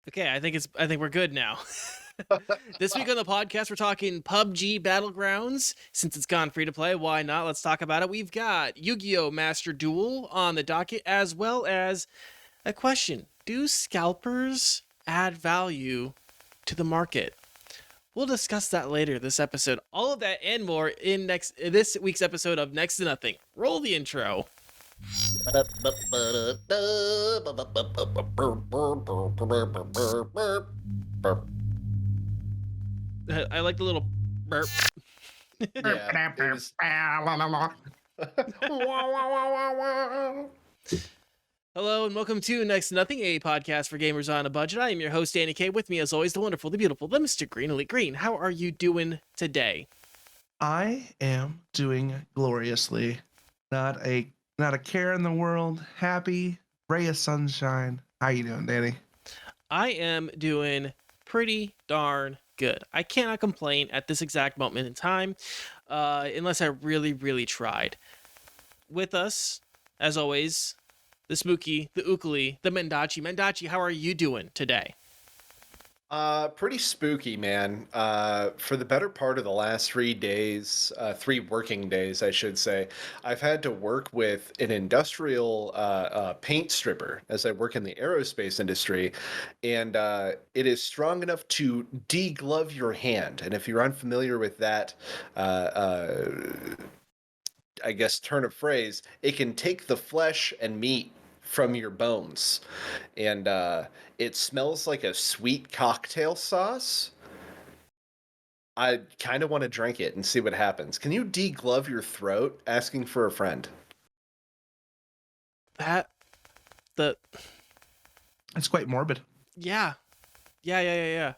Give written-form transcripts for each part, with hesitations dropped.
Okay, I think we're good now. This week on the podcast, we're talking PUBG Battlegrounds. Since it's gone free to play, why not? Let's talk about it. We've got Yu-Gi-Oh Master Duel on the docket, as well as a question: do scalpers add value to the market? We'll discuss that later this episode. All of that and more in this week's episode of Next to Nothing. Roll the intro. I like the little burp. Yeah, it was. Hello and welcome to Next to Nothing, a podcast for gamers on a budget. I am your host, Danie K. With me, as always, the wonderful, the beautiful, the Mr. Green, Elite Green. How are you doing today? I am doing gloriously. Not a care in the world. Happy, ray of sunshine. How you doing, Danny? I am doing pretty darn good. I cannot complain at this exact moment in time, unless I really, really tried. With us, as always, the Spooky, the Ukuli, the Mendacii. Mendacii, how are you doing today? Pretty spooky, man. For the better part of the last 3 days, 3 working days, I should say, I've had to work with an industrial paint stripper as I work in the aerospace industry, and it is strong enough to deglove your hand. And if you're unfamiliar with that, I guess, turn of phrase, it can take the flesh and meat from your bones. And it smells like a sweet cocktail sauce. I kind of want to drink it and see what happens. Can you deglove your throat asking for a friend? It's quite morbid. Yeah. That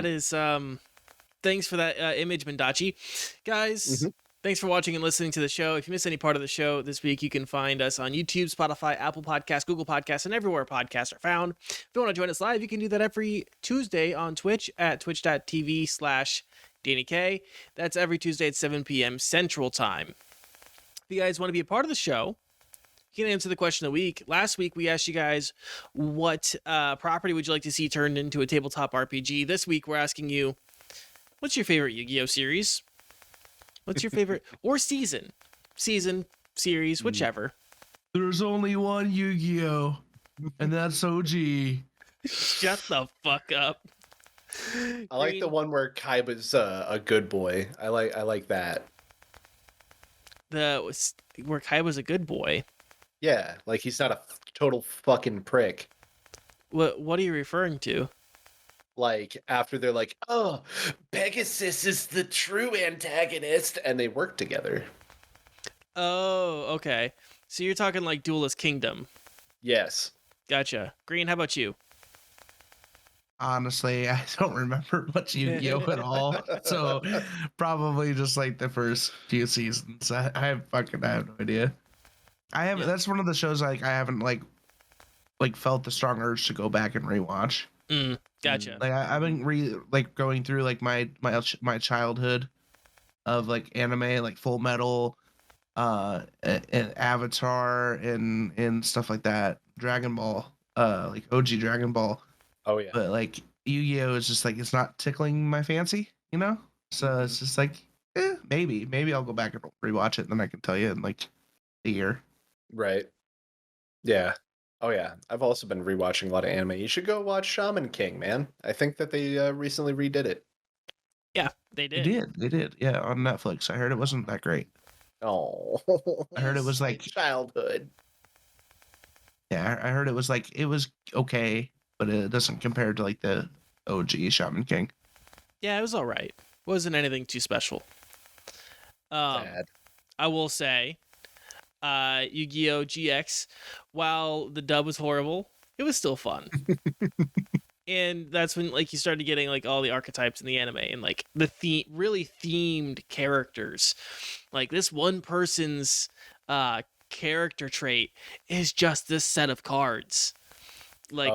is, thanks for that image, Mendacii. Guys, thanks for watching and listening to the show. If you miss any part of the show this week, you can find us on YouTube, Spotify, Apple Podcasts, Google Podcasts, and everywhere podcasts are found. If you want to join us live, you can do that every Tuesday on Twitch at twitch.tv/DanieK. That's every Tuesday at 7 p.m. Central Time. If you guys want to be a part of the show, you can answer the question of the week. Last week, we asked you guys what property would you like to see turned into a tabletop RPG. This week, we're asking you, what's your favorite Yu-Gi-Oh series? What's your favorite or season, series, whichever? There's only one Yu-Gi-Oh, and that's OG. Shut the fuck up. I like the one where Kaiba's a good boy. I like that. Where Kaiba's a good boy. Yeah, like he's not a total fucking prick. What are you referring to? Like, after they're like, oh, Pegasus is the true antagonist, and they work together. Oh, okay. So you're talking like Duelist Kingdom. Yes. Gotcha. Green, how about you? Honestly, I don't remember much Yu-Gi-Oh at all. So probably just like the first few seasons. I have no idea. That's one of the shows I haven't like felt the strong urge to go back and rewatch. Gotcha. Like I've been going through like my childhood of like anime, like Full Metal, and Avatar and stuff like that. Dragon Ball, like OG Dragon Ball. Oh yeah. But like Yu-Gi-Oh is just like it's not tickling my fancy, you know. So it's just like maybe I'll go back and rewatch it, and then I can tell you in like a year. Right. Yeah. Oh yeah, I've also been rewatching a lot of anime. You should go watch Shaman King, man. I think that they recently redid it. Yeah, they did. They did. Yeah, on Netflix. I heard it wasn't that great. Oh, I heard it was like childhood. Yeah, I heard it was okay, but it doesn't compare to like the OG Shaman King. Yeah, it was all right. Wasn't anything too special. Sad. I will say, Yu-Gi-Oh GX, while the dub was horrible, it was still fun. And that's when like you started getting like all the archetypes in the anime and like the really themed characters. Like this one person's character trait is just this set of cards. Like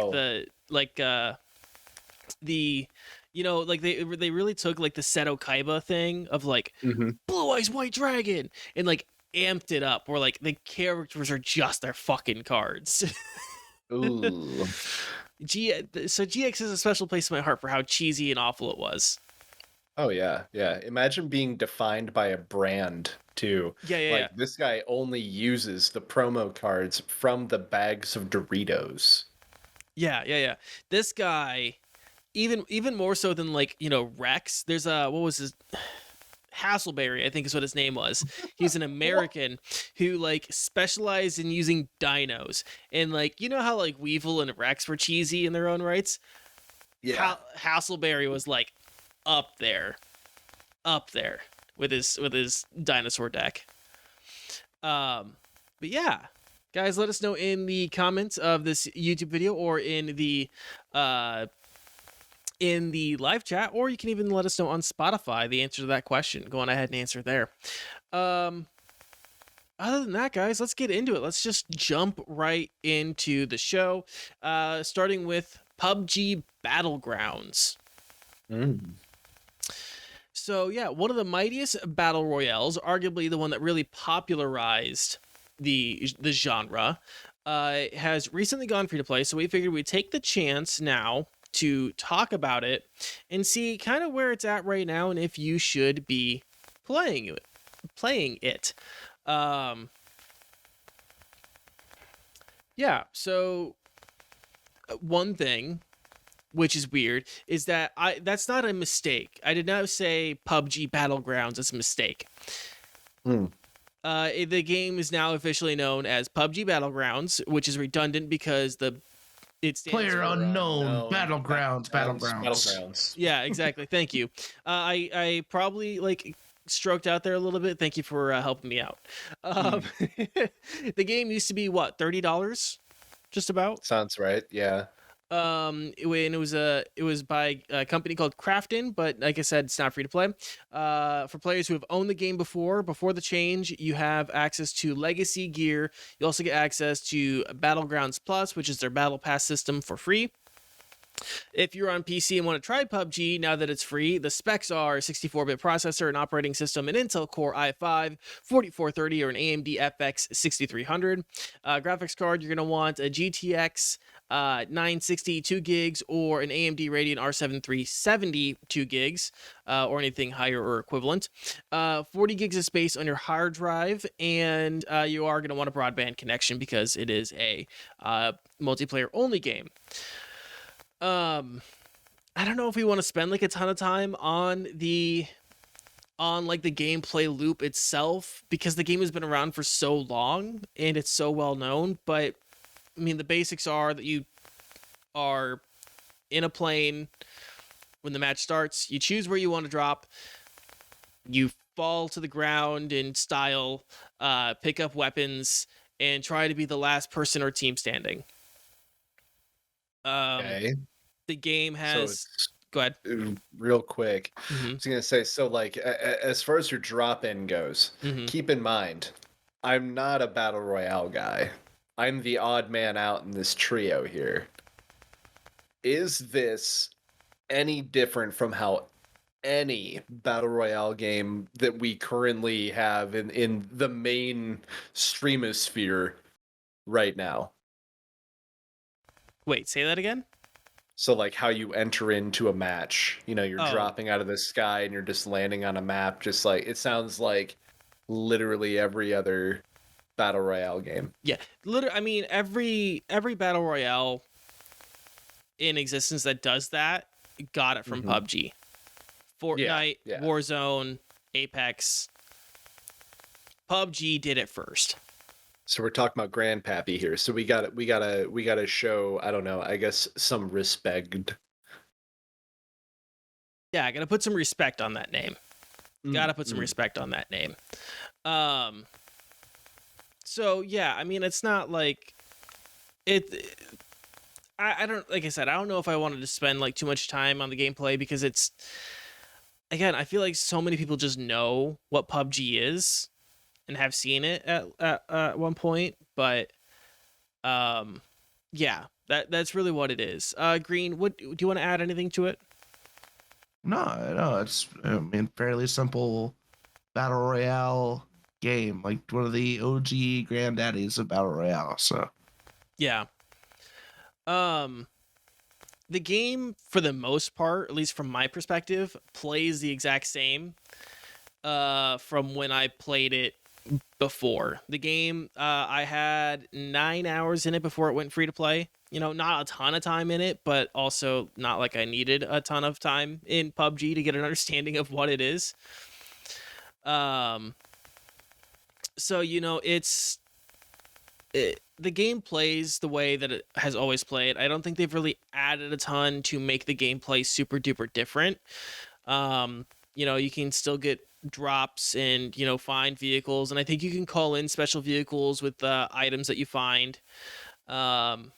you know, like they really took like the Seto Kaiba thing of like Blue Eyes White Dragon and like amped it up where like the characters are just their fucking cards. Ooh. So GX is a special place in my heart for how cheesy and awful it was. Oh yeah, yeah. Imagine being defined by a brand too. Yeah. Like this guy only uses the promo cards from the bags of Doritos. Yeah. This guy, even more so than like, Rex. There's what was his Hasselberry, I think is what his name was. He's an American who like specialized in using dinos. And like, how like Weevil and Rex were cheesy in their own rights? Yeah. Hasselberry was like up there with his dinosaur deck. But yeah, guys, let us know in the comments of this YouTube video or in the live chat, or you can even let us know on Spotify the answer to that question. Go on ahead and answer there. Other than that, guys, let's get into it. Let's just jump right into the show, starting with PUBG Battlegrounds. So yeah, one of the mightiest battle royales, arguably the one that really popularized the genre, has recently gone free to play. So we figured we'd take the chance now to talk about it and see kind of where it's at right now and if you should be playing it. Yeah. So one thing, which is weird, is that that's not a mistake. I did not say PUBG Battlegrounds is a mistake. The game is now officially known as PUBG Battlegrounds, which is redundant because it stands Player for unknown battlegrounds. Yeah, exactly. Thank you. I probably like stroked out there a little bit. Thank you for helping me out. The game used to be what, $30, just about. Sounds right. Yeah. It was by a company called Crafton, but like I said, it's not free to play. For players who have owned the game before the change, you have access to legacy gear. You also get access to Battlegrounds Plus, which is their battle pass system, for free. If you're on PC and want to try PUBG now that it's free, the specs are a 64-bit processor, an operating system, an Intel Core i5 4430 or an AMD FX 6300. Graphics card, you're going to want a GTX 960 2 gigs or an AMD Radeon R7 370 2 gigs or anything higher or equivalent. 40 gigs of space on your hard drive, and you are going to want a broadband connection because it is a multiplayer only game. I don't know if we want to spend like a ton of time on like the gameplay loop itself, because the game has been around for so long and it's so well known. But I mean, the basics are that you are in a plane when the match starts. You choose where you want to drop. You fall to the ground in style, pick up weapons, and try to be the last person or team standing. Okay. The game has... Go ahead. Real quick. Mm-hmm. I was going to say, so like, as far as your drop-in goes, keep in mind, I'm not a Battle Royale guy. I'm the odd man out in this trio here. Is this any different from how any Battle Royale game that we currently have in the main streamosphere right now? Wait, say that again? So like how you enter into a match, you're Oh. dropping out of the sky and you're just landing on a map, just like, it sounds like literally every other Battle Royale game. Yeah, literally. I mean, every Battle Royale in existence that does that got it from PUBG. Fortnite, Yeah. Warzone, Apex. PUBG did it first. So we're talking about Grandpappy here. So we gotta show, I don't know, I guess some respect. Yeah, I gotta put some respect on that name. Gotta put some respect on that name. So yeah, I mean, it's not like it. I don't, like I said, I don't know if I wanted to spend like too much time on the gameplay, because it's, again, I feel like so many people just know what PUBG is and have seen it at one point, but yeah, that's really what it is. Green, do you want to add anything to it? No, it's, I mean, fairly simple battle royale game, like one of the OG granddaddies of battle royale. So Yeah. Um, the game, for the most part, at least from my perspective, plays the exact same from when I played it before. The game, I had 9 hours in it before it went free to play. You know, not a ton of time in it, but also not like I needed a ton of time in PUBG to get an understanding of what it is. Um, so you know, the game plays the way that it has always played. I don't think they've really added a ton to make the gameplay super duper different. You know, you can still get drops and, you know, find vehicles, and I think you can call in special vehicles with the items that you find. Um,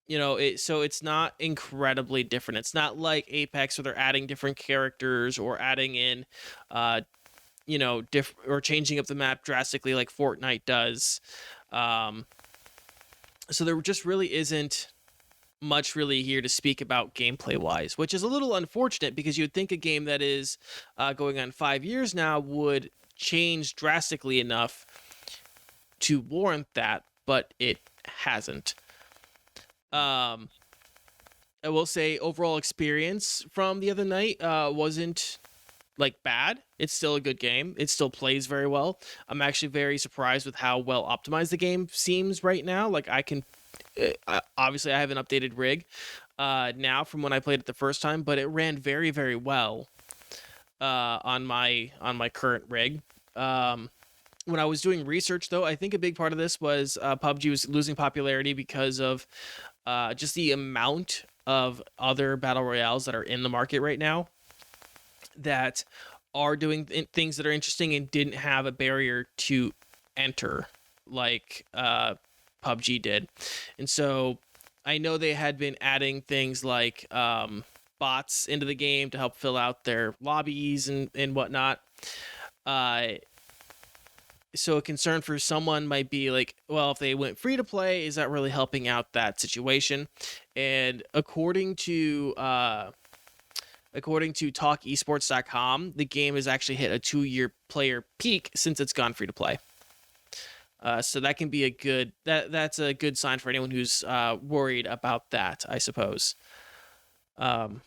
you know, so it's not incredibly different. It's not like Apex where they're adding different characters or adding in, you know, or changing up the map drastically like Fortnite does. Um, so there just really isn't much really here to speak about gameplay wise, which is a little unfortunate because you'd think a game that is going on 5 years now would change drastically enough to warrant that, but it hasn't. I will say overall experience from the other night wasn't like bad. It's still a good game. It still plays very well. I'm actually very surprised with how well optimized the game seems right now. Like I can obviously I have an updated rig now from when I played it the first time, but it ran very very well on my current rig. When I was doing research though, I think a big part of this was PUBG was losing popularity because of just the amount of other battle royales that are in the market right now that are doing things that are interesting and didn't have a barrier to enter like PUBG did. And so I know they had been adding things like bots into the game to help fill out their lobbies and whatnot. So a concern for someone might be like, well, if they went free to play, is that really helping out that situation? And according to talkesports.com, the game has actually hit a 2-year player peak since it's gone free to play. So that can be that's a good sign for anyone who's worried about that, I suppose. But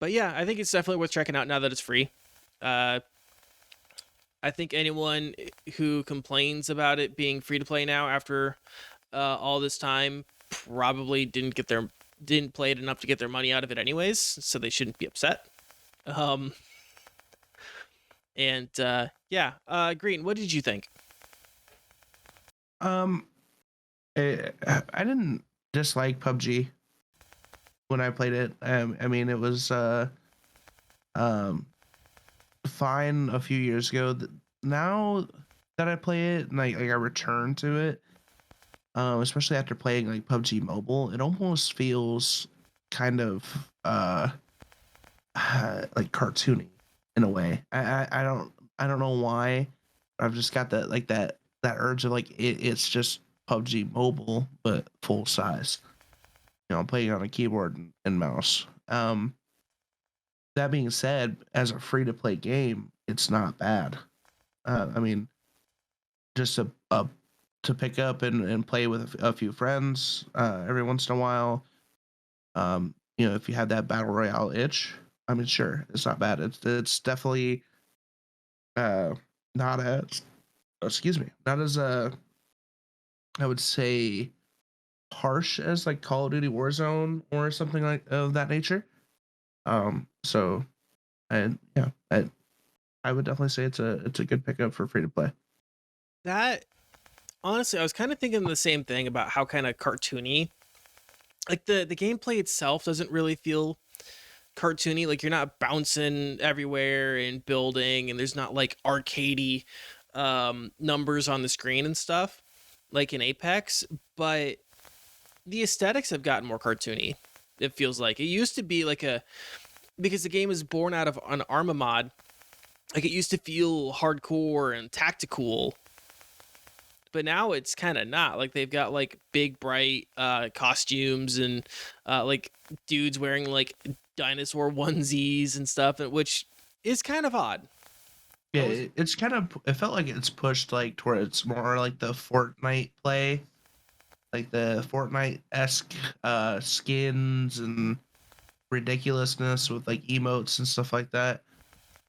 yeah, I think it's definitely worth checking out now that it's free. I think anyone who complains about it being free to play now after all this time probably didn't play it enough to get their money out of it anyways, so they shouldn't be upset. Green, what did you think? I didn't dislike PUBG when I played it. I mean, it was fine a few years ago. Now that I play it and like I return to it, especially after playing like PUBG Mobile, it almost feels kind of like cartoony in a way. I don't know why. I've just got that urge of like it's just PUBG Mobile but full size. You know, I'm playing on a keyboard and mouse. That being said, as a free to play game, it's not bad. I mean, just to pick up and play with a few friends every once in a while. You know, if you have that battle royale itch, I mean, sure, it's not bad. It's definitely not as I would say harsh as like Call of Duty Warzone or something like of that nature. So, and yeah, I would definitely say it's a good pickup for free to play. That honestly, I was kind of thinking the same thing about how kind of cartoony, like the gameplay itself doesn't really feel cartoony. Like you're not bouncing everywhere and building, and there's not like arcadey numbers on the screen and stuff like in Apex, but the aesthetics have gotten more cartoony. It feels like it used to be like because the game is born out of an Arma mod. Like it used to feel hardcore and tactical, but now it's kind of not. Like they've got like big bright costumes and like dudes wearing like dinosaur onesies and stuff, which is kind of odd. Yeah, it's kind of, it felt like it's pushed like towards more like the Fortnite play. like the Fortnite-esque skins and ridiculousness with like emotes and stuff like that,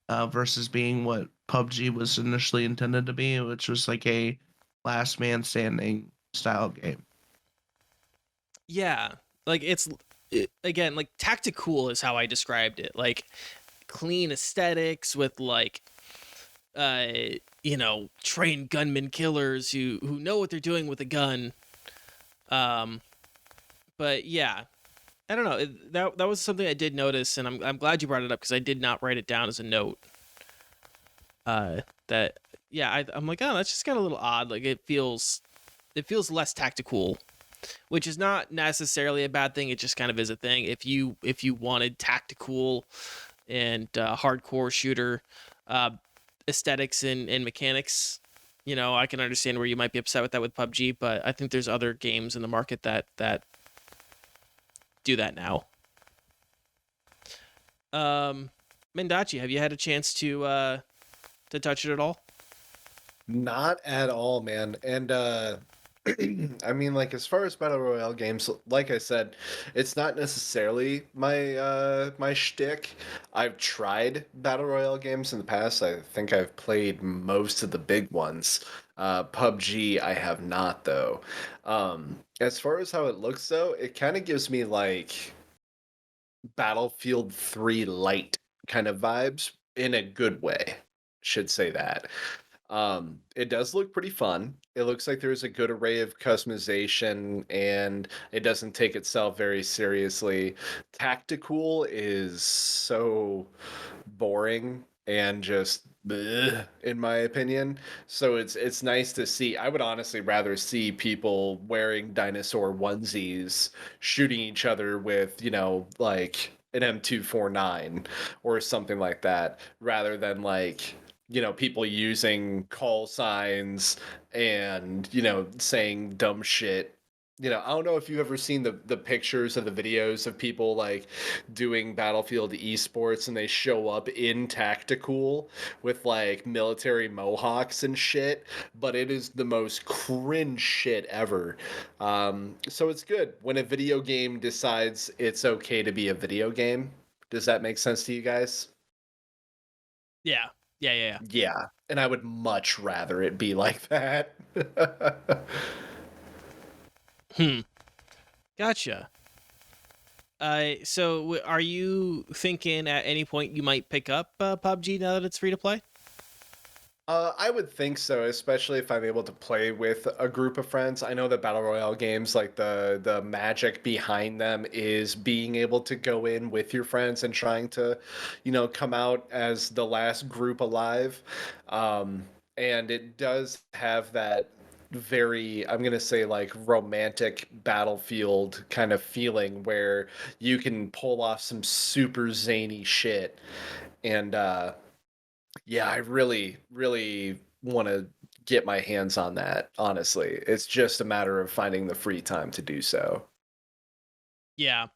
versus being what PUBG was initially intended to be, which was like a last man standing style game. Yeah, like again, like tactical is how I described it. Like clean aesthetics with like uh trained gunman killers who know what they're doing with a gun. But yeah, I don't know. That was something I did notice, and I'm glad you brought it up because I did not write it down as a note. That yeah, I'm like, oh, that's just kind of a little odd. Like it feels less tactical, which is not necessarily a bad thing. It just kind of is a thing. If you wanted tactical and hardcore shooter aesthetics and mechanics, I can understand where you might be upset with that with PUBG, but I think there's other games in the market that do that now. Mendacii, have you had a chance to touch it at all? Not at all, man. And I mean, like, as far as battle royale games, like I said, it's not necessarily my shtick. I've tried battle royale games in the past. I think I've played most of the big ones. PUBG, I have not though. As far as how it looks though, it kind of gives me like Battlefield 3 light kind of vibes in a good way. Should say that. It does look pretty fun. It looks like there's a good array of customization and it doesn't take itself very seriously. Tactical is so boring and just bleh, in my opinion. So it's nice to see. I would honestly rather see people wearing dinosaur onesies shooting each other with, like an M249 or something like that rather than like people using call signs and, saying dumb shit. I don't know if you've ever seen the pictures of the videos of people like doing Battlefield esports and they show up in tactical with like military mohawks and shit, but it is the most cringe shit ever. So it's good when a video game decides it's okay to be a video game. Does that make sense to you guys? Yeah. Yeah. Yeah, and I would much rather it be like that. Hmm. Gotcha. So are you thinking at any point you might pick up PUBG now that it's free to play? I would think so, especially if I'm able to play with a group of friends. I know that battle royale games, like the magic behind them is being able to go in with your friends and trying to, come out as the last group alive. And it does have that very, I'm gonna say, like romantic battlefield kind of feeling where you can pull off some super zany shit. And yeah, I really, really want to get my hands on that, honestly. It's just a matter of finding the free time to do so. Yeah.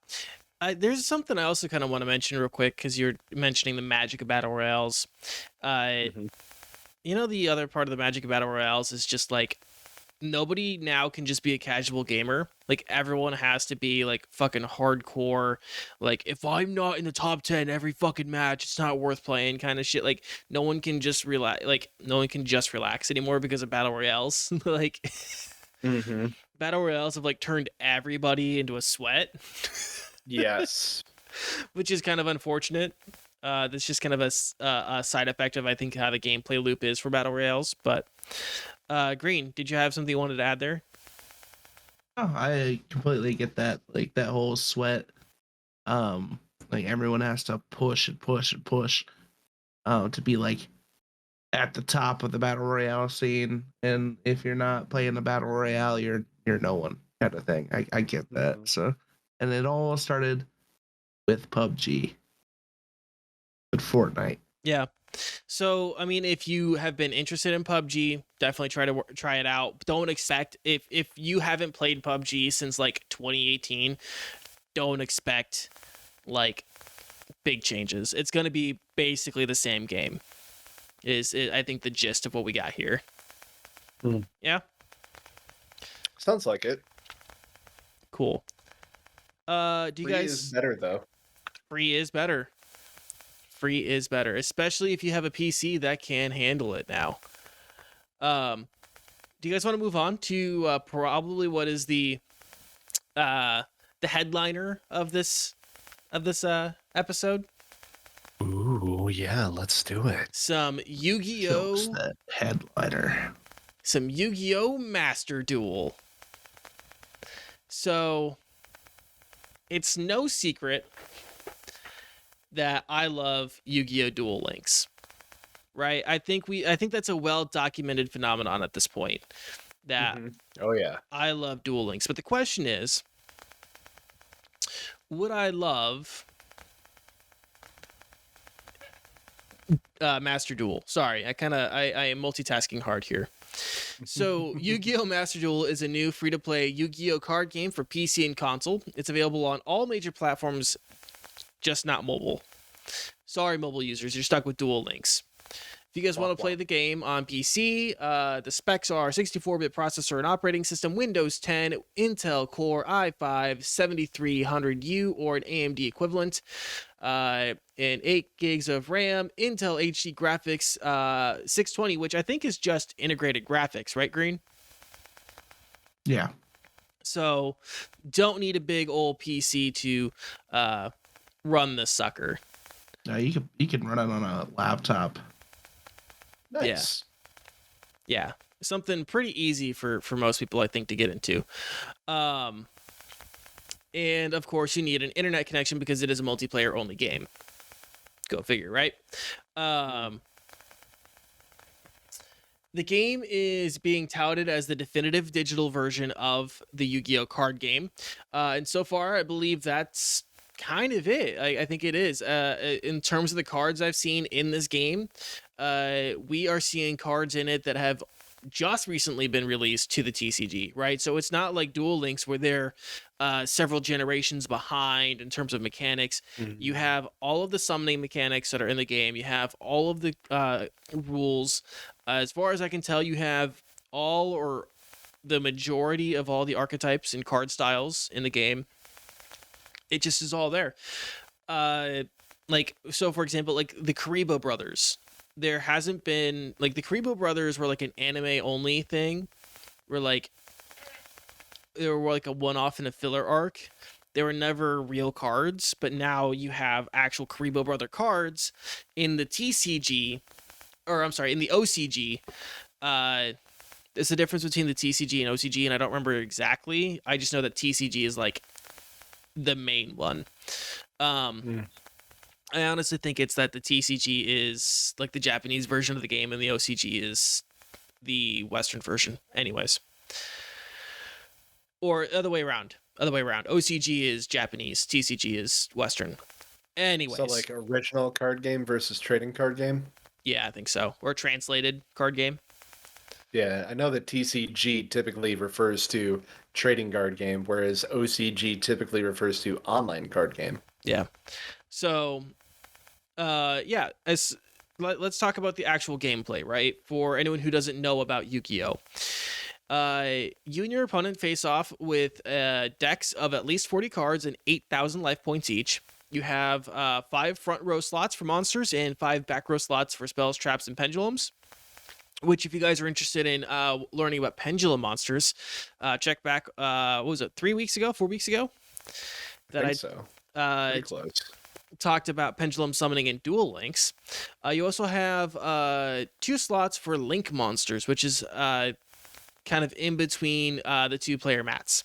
There's something I also kind of want to mention real quick because you're mentioning the magic of battle royales. Uh, Mhm. the other part of the magic of battle royales is just like nobody now can just be a casual gamer. Like everyone has to be like fucking hardcore. Like if I'm not in the top 10 every fucking match, it's not worth playing kind of shit. Like no one can just relax. Like no one can just relax anymore because of battle royales. Like Mhm. battle royales have like turned everybody into a sweat, Yes. which is kind of unfortunate. That's just kind of a side effect of I think how the gameplay loop is for battle royales. But Green, did you have something you wanted to add there? Oh, I completely get that. Like that whole sweat. Like everyone has to push and push and push, to be like at the top of the battle royale scene. And if you're not playing the battle royale, you're no one kind of thing. I get that. Mhm. So, and it all started with PUBG, with Fortnite. Yeah. So, I mean, if you have been interested in PUBG, definitely try it out. Don't expect if you haven't played PUBG since like 2018, don't expect like big changes. It's going to be basically the same game. I think the gist of what we got here. Mm. Yeah. Sounds like it. cool. Do you Free guys? is better though. Free is better. Free is better, especially if you have a PC that can handle it now. Do you guys want to move on to probably what is the headliner of this episode? Ooh, yeah, let's do it. Some Jokes Yu-Gi-Oh! that headliner. Some Yu-Gi-Oh! Master Duel. So, it's no secret that I love Yu-Gi-Oh! Duel Links. Right? I think that's a well-documented phenomenon at this point. That Oh yeah. I love Duel Links. But the question is, would I love Master Duel? Sorry, I am multitasking hard here. So, Yu-Gi-Oh! Master Duel is a new free-to-play Yu-Gi-Oh! Card game for PC and console. It's available on all major platforms, just not mobile. Sorry, mobile users, you're stuck with Duel Links. If you guys want to play the game on PC, the specs are 64-bit processor and operating system, Windows 10, Intel Core i5-7300U or an AMD equivalent, and 8 gigs of RAM, Intel HD graphics, 620, which I think is just integrated graphics, right, Green? Yeah. So, don't need a big old PC to run this sucker. No, you can run it on a laptop. Nice. Yeah, something pretty easy for most people, I think, to get into. And of course, you need an internet connection because it is a multiplayer only game. Go figure, right? The game is being touted as the definitive digital version of the Yu-Gi-Oh! Card game. And so far, I believe that's kind of it. I think it is. In terms of the cards I've seen in this game, we are seeing cards in it that have just recently been released to the TCG, right? So it's not like Duel Links where they're several generations behind in terms of mechanics. You have all of the summoning mechanics that are in the game. You have all of the rules. As far as I can tell, you have all or the majority of all the archetypes and card styles in the game. It just is all there. So for example, like the Karibo brothers, there hasn't been, like, the Karibo brothers were like an anime only thing, where like they were like a one-off in a filler arc. They were never real cards, but now you have actual Karibo brother cards in the TCG, or I'm sorry, in the OCG. There's a difference between the TCG and OCG, and I don't remember exactly. I just know that TCG is like the main one. I honestly think it's that the TCG is like the Japanese version of the game and the OCG is the Western version. Anyways. Or other way around. OCG is Japanese, TCG is Western. Anyways. So like original card game versus trading card game? Yeah, I think so. Or translated card game. Yeah, I know that TCG typically refers to trading card game, whereas OCG typically refers to online card game. Yeah. So, let's talk about the actual gameplay, right? For anyone who doesn't know about Yu-Gi-Oh! You and your opponent face off with decks of at least 40 cards and 8,000 life points each. You have 5 front row slots for monsters and 5 back row slots for spells, traps, and pendulums. Which, if you guys are interested in learning about pendulum monsters, check back, what was it, 4 weeks ago? I think so. Pretty close. Talked about pendulum summoning in Duel Links. You also have 2 slots for link monsters, which is kind of in between the 2-player mats.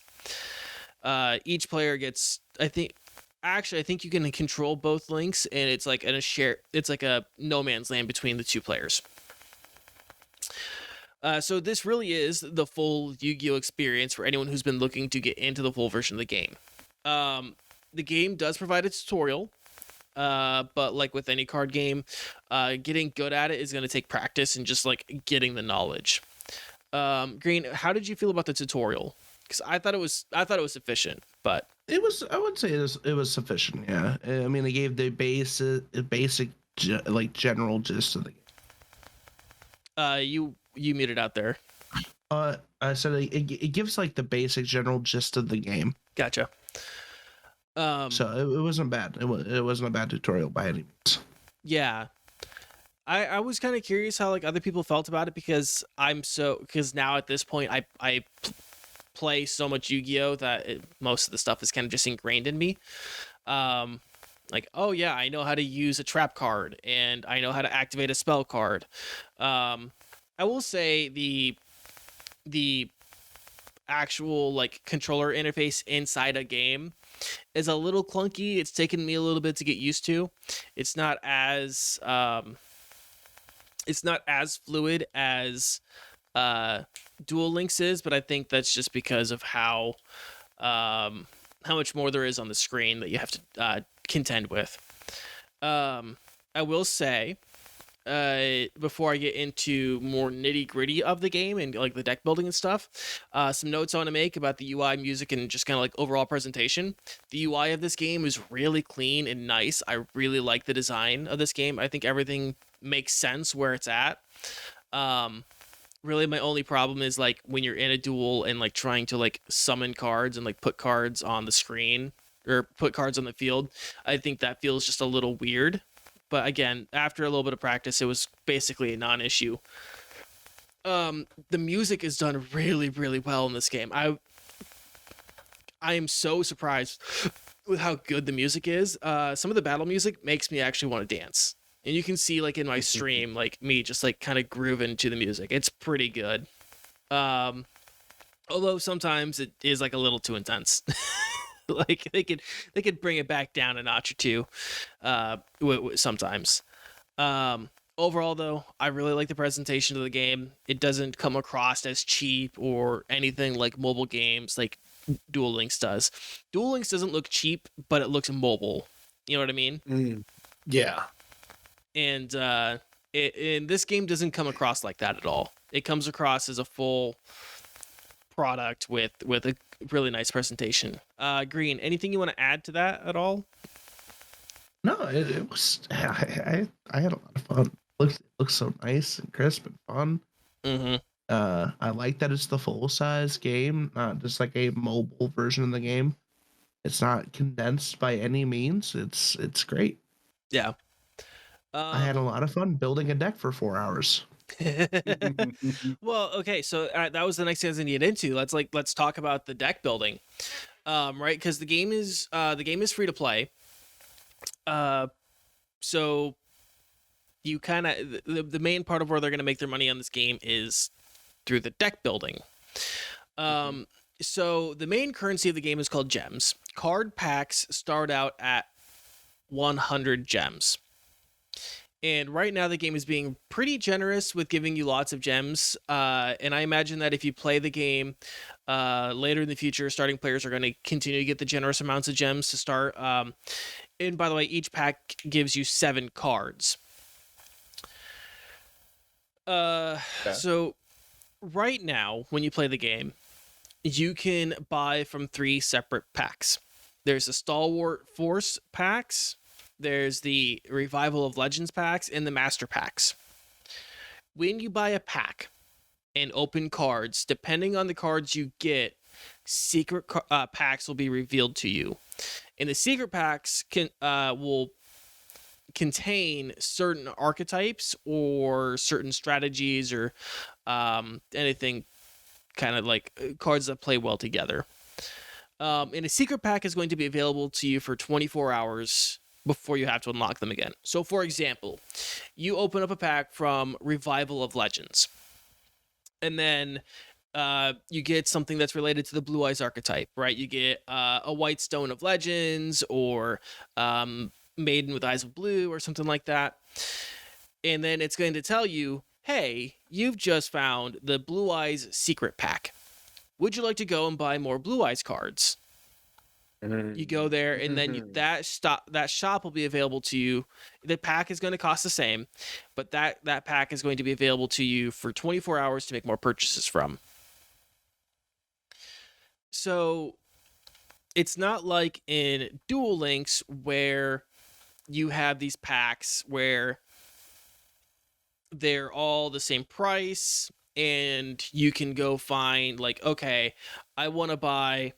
Each player gets, I think you can control both links, and it's like it's like a no man's land between the 2 players. So this really is the full Yu-Gi-Oh! Experience for anyone who's been looking to get into the full version of the game. The game does provide a tutorial, but like with any card game, getting good at it is going to take practice and just like getting the knowledge. Green, how did you feel about the tutorial? Because I thought it was sufficient, but I would say it was sufficient. Yeah, I mean, it gave the basic like general gist of the game. You muted out there. I said it gives like the basic general gist of the game. Gotcha. So it wasn't bad. It wasn't a bad tutorial by any means. Yeah. I was kind of curious how like other people felt about it because now at this point I play so much Yu-Gi-Oh that most of the stuff is kind of just ingrained in me. Like, oh yeah, I know how to use a trap card and I know how to activate a spell card. I will say the actual like controller interface inside a game is a little clunky. It's taken me a little bit to get used to. It's not as fluid as Duel Links is, but I think that's just because of how much more there is on the screen that you have to contend with. I will say, before I get into more nitty gritty of the game and like the deck building and stuff, some notes I want to make about the UI, music, and just kind of like overall presentation. The UI of this game is really clean and nice. I really like the design of this game. I think everything makes sense where it's at. Really my only problem is like when you're in a duel and like trying to like summon cards and like put cards on the screen or put cards on the field. I think that feels just a little weird. But again, after a little bit of practice, it was basically a non-issue. The music is done really, really well in this game. I am so surprised with how good the music is. Some of the battle music makes me actually want to dance. And you can see like in my stream, like me just like kind of grooving to the music. It's pretty good. Although sometimes it is like a little too intense. Like they could bring it back down a notch or two sometimes. Overall though, I really like the presentation of the game. It doesn't come across as cheap or anything like mobile games like Duel Links does. Duel Links doesn't look cheap, but it looks mobile. You know what I mean? Yeah. And this game doesn't come across like that at all. It comes across as a full product with a really nice presentation. Green, anything you want to add to that at all? No, it was. I had a lot of fun. It looks so nice and crisp and fun. Mm-hmm. I like that it's the full size game, not just like a mobile version of the game. It's not condensed by any means. It's great. Yeah. I had a lot of fun building a deck for 4 hours. Well, okay, so that was the next thing I was gonna get into. Let's talk about the deck building, right? Because the game is free to play. So you kind of the main part of where they're gonna make their money on this game is through the deck building. So the main currency of the game is called gems. Card packs start out at 100 gems. And right now the game is being pretty generous with giving you lots of gems. And I imagine that if you play the game later in the future, starting players are going to continue to get the generous amounts of gems to start. And by the way, each pack gives you 7 cards. So right now, when you play the game, you can buy from 3 separate packs. There's the Stalwart Force packs. There's the Revival of Legends packs and the Master packs. When you buy a pack and open cards, depending on the cards you get, secret packs will be revealed to you. And the secret packs will contain certain archetypes or certain strategies or anything kind of like cards that play well together. And a secret pack is going to be available to you for 24 hours before you have to unlock them again. So for example, you open up a pack from Revival of Legends, and then you get something that's related to the Blue Eyes archetype, right? You get a White Stone of Legends or Maiden with Eyes of Blue or something like that. And then it's going to tell you, hey, you've just found the Blue Eyes secret pack. Would you like to go and buy more Blue Eyes cards? You go there, and then that shop will be available to you. The pack is going to cost the same, but that pack is going to be available to you for 24 hours to make more purchases from. So it's not like in Duel Links where you have these packs where they're all the same price and you can go find like, okay, I want to buy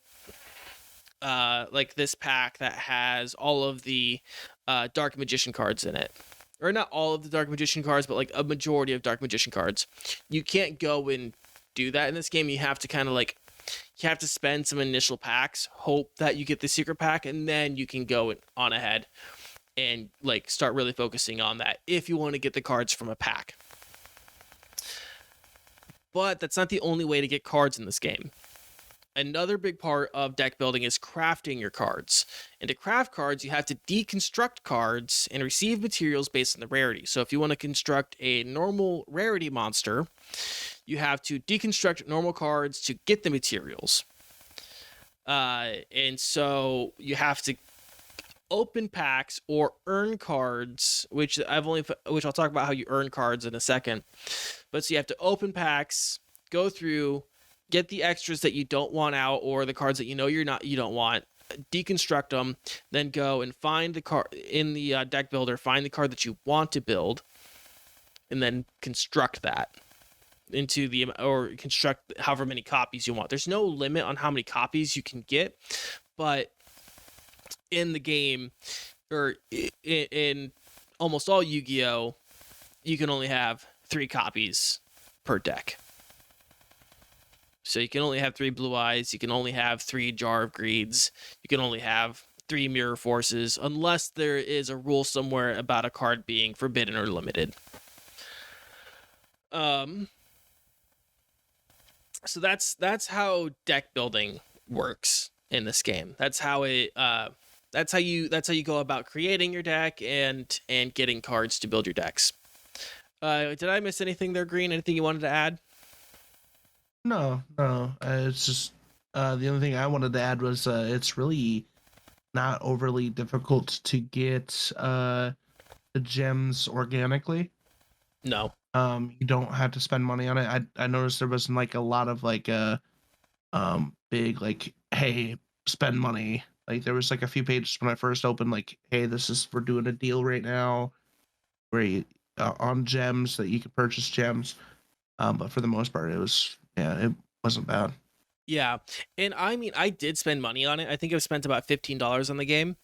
like this pack that has all of the Dark Magician cards in it. Or not all of the Dark Magician cards, but like a majority of Dark Magician cards. You can't go and do that in this game. You have to kind of like, you have to spend some initial packs, hope that you get the secret pack, and then you can go on ahead and like start really focusing on that if you want to get the cards from a pack. But that's not the only way to get cards in this game. Another big part of deck building is crafting your cards. And to craft cards, you have to deconstruct cards and receive materials based on the rarity. So if you want to construct a normal rarity monster, you have to deconstruct normal cards to get the materials. And so you have to open packs or earn cards, which I'll talk about how you earn cards in a second. But so you have to open packs, go through, get the extras that you don't want out or the cards that you don't want, deconstruct them, then go and find the card in the deck builder, find the card that you want to build, and then construct that into or construct however many copies you want. There's no limit on how many copies you can get, but in the game, or in almost all Yu-Gi-Oh, you can only have 3 copies per deck. So you can only have 3 Blue Eyes, you can only have 3 Jar of Greeds, you can only have 3 Mirror Forces, unless there is a rule somewhere about a card being forbidden or limited. So that's how deck building works in this game. That's how you go about creating your deck and getting cards to build your decks. Did I miss anything there, Green? Anything you wanted to add? No. It's just the only thing I wanted to add was it's really not overly difficult to get the gems organically. No. You don't have to spend money on it. I noticed there wasn't like a lot of like big like, hey, spend money. Like there was like a few pages when I first opened like, hey, we're doing a deal right now where you on gems that you could purchase gems. But for the most part it wasn't bad. Yeah. And I mean, I did spend money on it. I think I've spent about $15 on the game.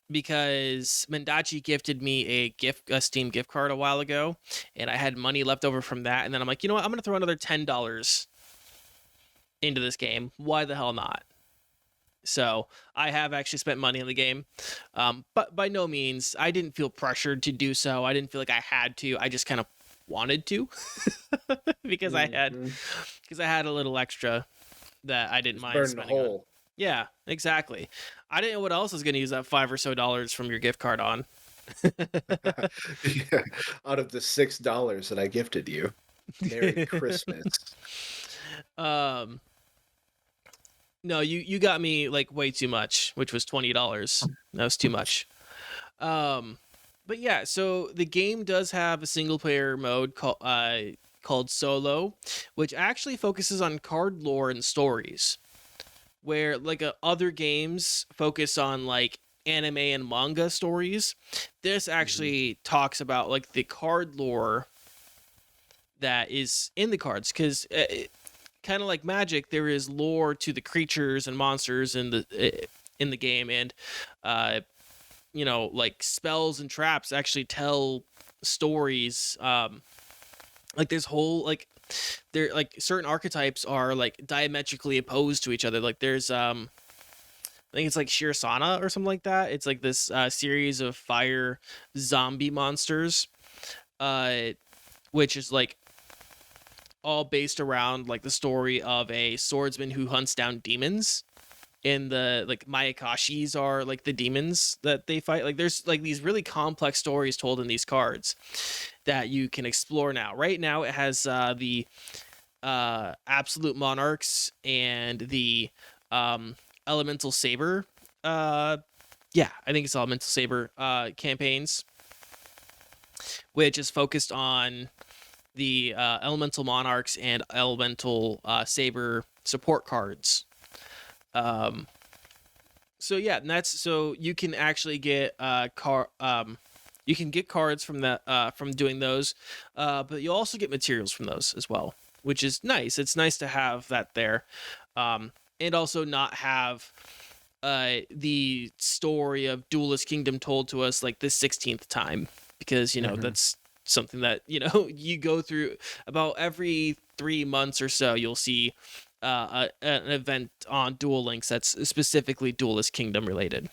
Because Mendacii gifted me a Steam gift card a while ago, and I had money left over from that, and then I'm like, you know what, I'm gonna throw another $10 into this game. Why the hell not? So I have actually spent money on the game, but by no means, I didn't feel pressured to do so. I didn't feel like I had to. I just kind of wanted to because I had a little extra that I didn't mind Burn the spending on. hole. Yeah, exactly. I didn't know what else I was going to use that $5 or so from your gift card on. Yeah, out of the $6 that I gifted you. Merry Christmas. No, you got me like way too much, which was $20. That was too much. But yeah, so the game does have a single player mode called Solo, which actually focuses on card lore and stories. Where like other games focus on like anime and manga stories, this actually talks about like the card lore that is in the cards, because kind of like Magic, there is lore to the creatures and monsters in the game, and like spells and traps actually tell stories. Like there's whole like. There like certain archetypes are like diametrically opposed to each other. Like there's I think it's like Shirsana or something like that. It's like this series of fire zombie monsters, which is like all based around like the story of a swordsman who hunts down demons. And the like Mayakashis are like the demons that they fight. Like there's like these really complex stories told in these cards that you can explore now. Right now it has the Absolute Monarchs and the Elemental Saber. I think it's Elemental Saber campaigns, which is focused on the Elemental Monarchs and Elemental Saber support cards. So yeah, and so you can actually get You can get cards from that from doing those, but you'll also get materials from those as well, which is nice. It's nice to have that there, and also not have the story of Duelist Kingdom told to us like the 16th time, because that's something that you go through about every 3 months or so. You'll see an event on Duel Links that's specifically Duelist Kingdom related.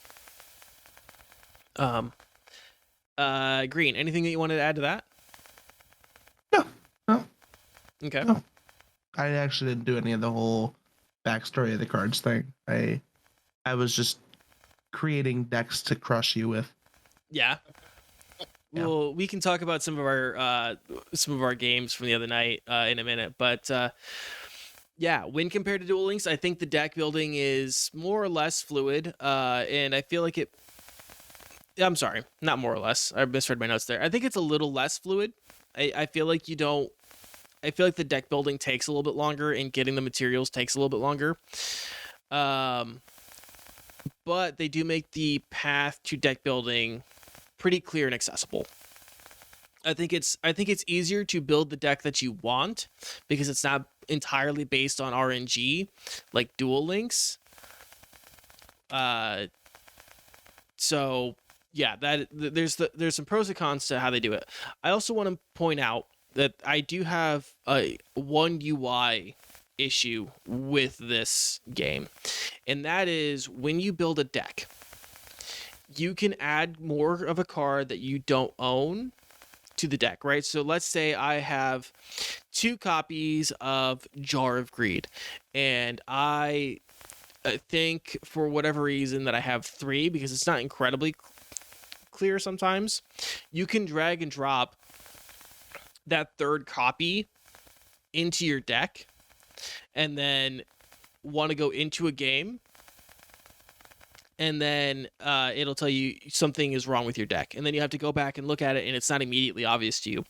Green, anything that you wanted to add to that? No. Okay. No. I actually didn't do any of the whole backstory of the cards thing. I was just creating decks to crush you with. Yeah. Well, we can talk about some of our games from the other night in a minute, but yeah, when compared to Duel Links, I think the deck building is more or less fluid, and I feel like it. I'm sorry, not more or less. I misread my notes there. I think it's a little less fluid. I feel like you don't. I feel like the deck building takes a little bit longer, and getting the materials takes a little bit longer. But they do make the path to deck building pretty clear and accessible. I think it's easier to build the deck that you want because it's not entirely based on RNG like Duel Links. So yeah, there's some pros and cons to how they do it. I also want to point out that I do have one UI issue with this game, and that is when you build a deck, you can add more of a card that you don't own to the deck, right? So let's say I have 2 copies of Jar of Greed, and I think for whatever reason that I have 3, because it's not incredibly clear sometimes. You can drag and drop that 3rd copy into your deck, and then want to go into a game, and then it'll tell you something is wrong with your deck, and then you have to go back and look at it, and it's not immediately obvious to you.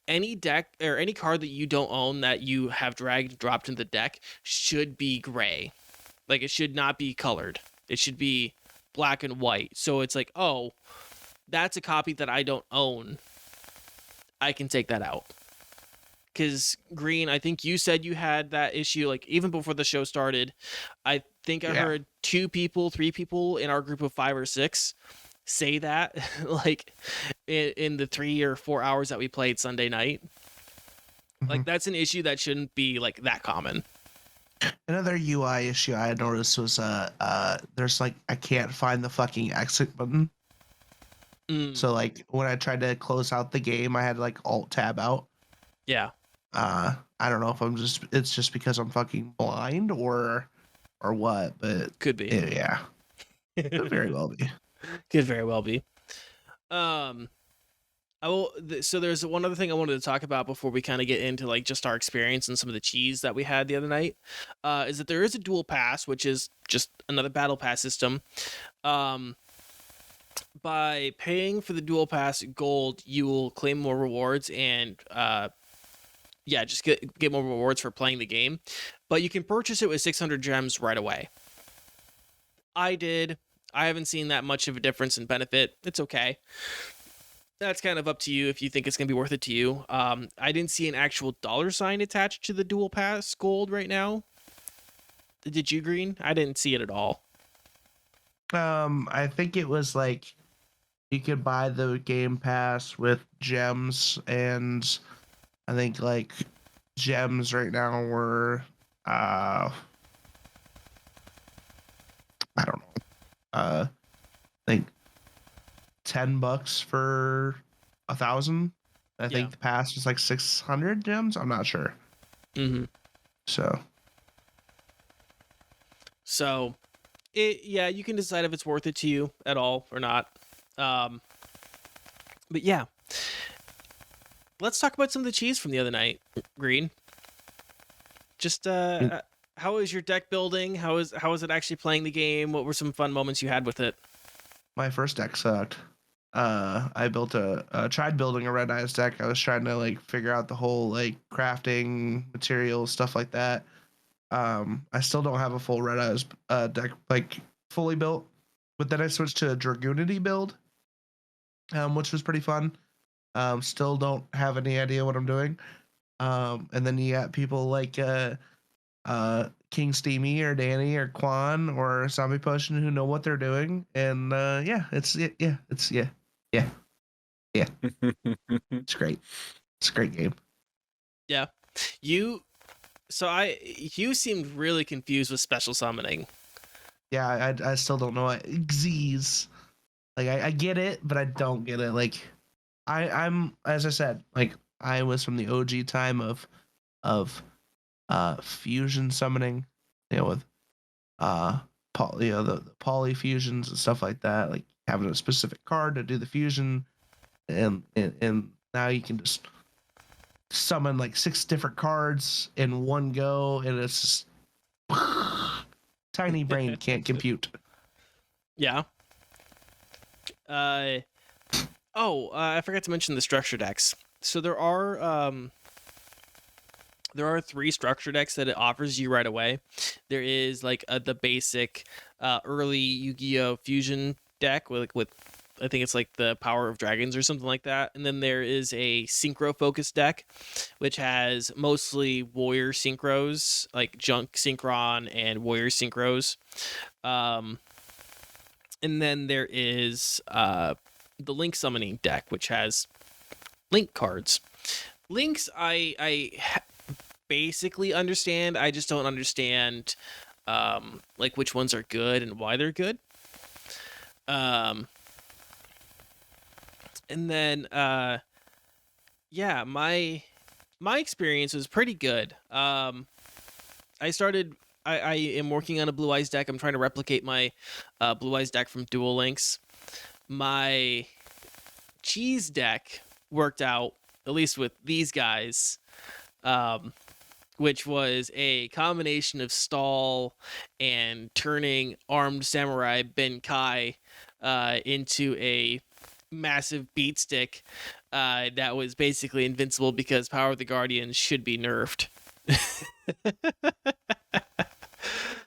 Any deck or any card that you don't own that you have dragged and dropped into the deck should be gray. Like, it should not be colored. It should be black and white. So it's like, oh, that's a copy that I don't own. I can take that out. Because Green, I think you said you had that issue like even before the show started. I think I heard 2 people, 3 people in our group of 5 or 6 say that like in the 3 or 4 hours that we played Sunday night. Like, that's an issue that shouldn't be like that common. Another UI issue I noticed was there's like I can't find the fucking exit button. So like when I tried to close out the game, I had to like Alt Tab out. Yeah. I don't know if it's just because I'm fucking blind or what, but could be. Yeah. Could very well be. Could very well be. So there's one other thing I wanted to talk about before we kind of get into like just our experience and some of the cheese that we had the other night. Is that there is a dual pass, which is just another battle pass system. By paying for the dual pass gold, you will claim more rewards and just get more rewards for playing the game. But you can purchase it with 600 gems right away. I did. I haven't seen that much of a difference in benefit. It's okay. That's kind of up to you if you think it's going to be worth it to you. I didn't see an actual $ attached to the dual pass gold right now. Did you, Green? I didn't see it at all. I think it was like you could buy the game pass with gems, and I think like gems right now were I don't know. I think $10 for 1,000. I think the pass is like 600 gems. I'm not sure. So you can decide if it's worth it to you at all or not. But yeah, let's talk about some of the cheese from the other night, Green. Just how was your deck building? How was it actually playing the game? What were some fun moments you had with it? My first deck sucked. I tried building a Red Eyes deck. I was trying to like figure out the whole like crafting materials, stuff like that. I still don't have a full Red Eyes deck like fully built, but then I switched to a Dragoonity build, which was pretty fun. Still don't have any idea what I'm doing. And then you got people like King Steamy or Danie or Quan or Zombie Potion who know what they're doing. And it's great. It's a great game. Yeah. You seemed really confused with special summoning. Yeah, I still don't know what Xyz. Like I get it, but I don't get it. Like I'm as I said, like I was from the OG time of fusion summoning, with the poly fusions and stuff like that, like having a specific card to do the fusion, and now you can just summon like 6 different cards in one go, and it's just tiny brain can't compute. Yeah. I forgot to mention the structure decks. So there are 3 structure decks that it offers you right away. There is like the basic early Yu-Gi-Oh fusion deck with I think it's like the Power of Dragons or something like that. And then there is a synchro focus deck, which has mostly warrior synchros, like junk synchron and warrior synchros. And then there is the link summoning deck, which has link cards. Links I basically understand. I just don't understand like which ones are good and why they're good. And then my experience was pretty good. I am working on a Blue Eyes deck. I'm trying to replicate my Blue Eyes deck from Duel Links. My cheese deck worked out, at least with these guys, which was a combination of stall and turning armed samurai Benkai into a massive beat stick that was basically invincible because Power of the Guardians should be nerfed.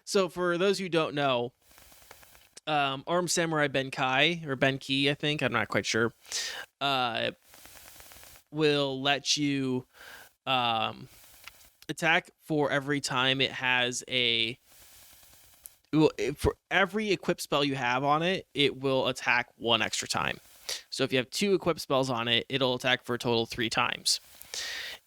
So for those who don't know, Armed Samurai Benkai, or Benki, I think, I'm not quite sure, will let you attack for every time it has for every equip spell you have on it, it will attack 1 extra time. So if you have 2 equip spells on it, it'll attack for a total of 3 times.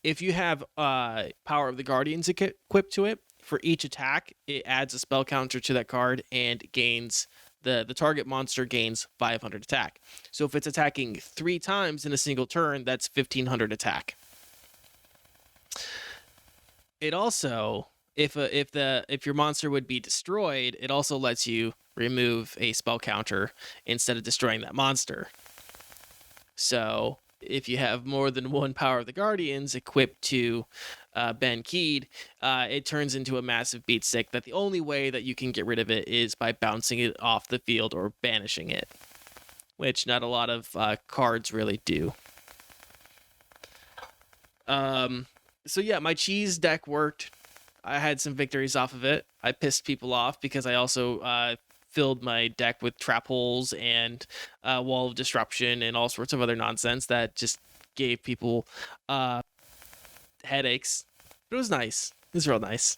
If you have Power of the Guardians equipped to it, for each attack, it adds a spell counter to that card and gains the target monster gains 500 attack. So if it's attacking 3 times in a single turn, that's 1500 attack. It also, if your monster would be destroyed, it also lets you remove a spell counter instead of destroying that monster. So if you have more than 1 Power of the Guardians equipped to Ben Keed, it turns into a massive beat stick that the only way that you can get rid of it is by bouncing it off the field or banishing it, which not a lot of cards really do. So yeah, my cheese deck worked. I had some victories off of it. I pissed people off because I also filled my deck with trap holes and wall of disruption and all sorts of other nonsense that just gave people headaches. But it was nice. It was real nice.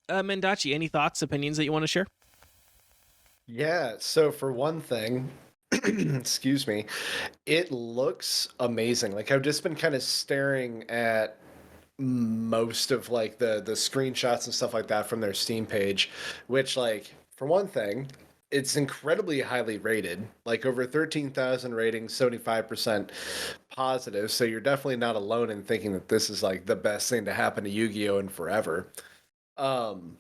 Mendacii, any thoughts, opinions that you want to share? Yeah, so for one thing, excuse me, it looks amazing. Like I've just been kind of staring at most of like the screenshots and stuff like that from their Steam page, which, like, for one thing, it's incredibly highly rated, like over 13,000 ratings, 75% positive. So you're definitely not alone in thinking that this is like the best thing to happen to Yu-Gi-Oh in forever. Um,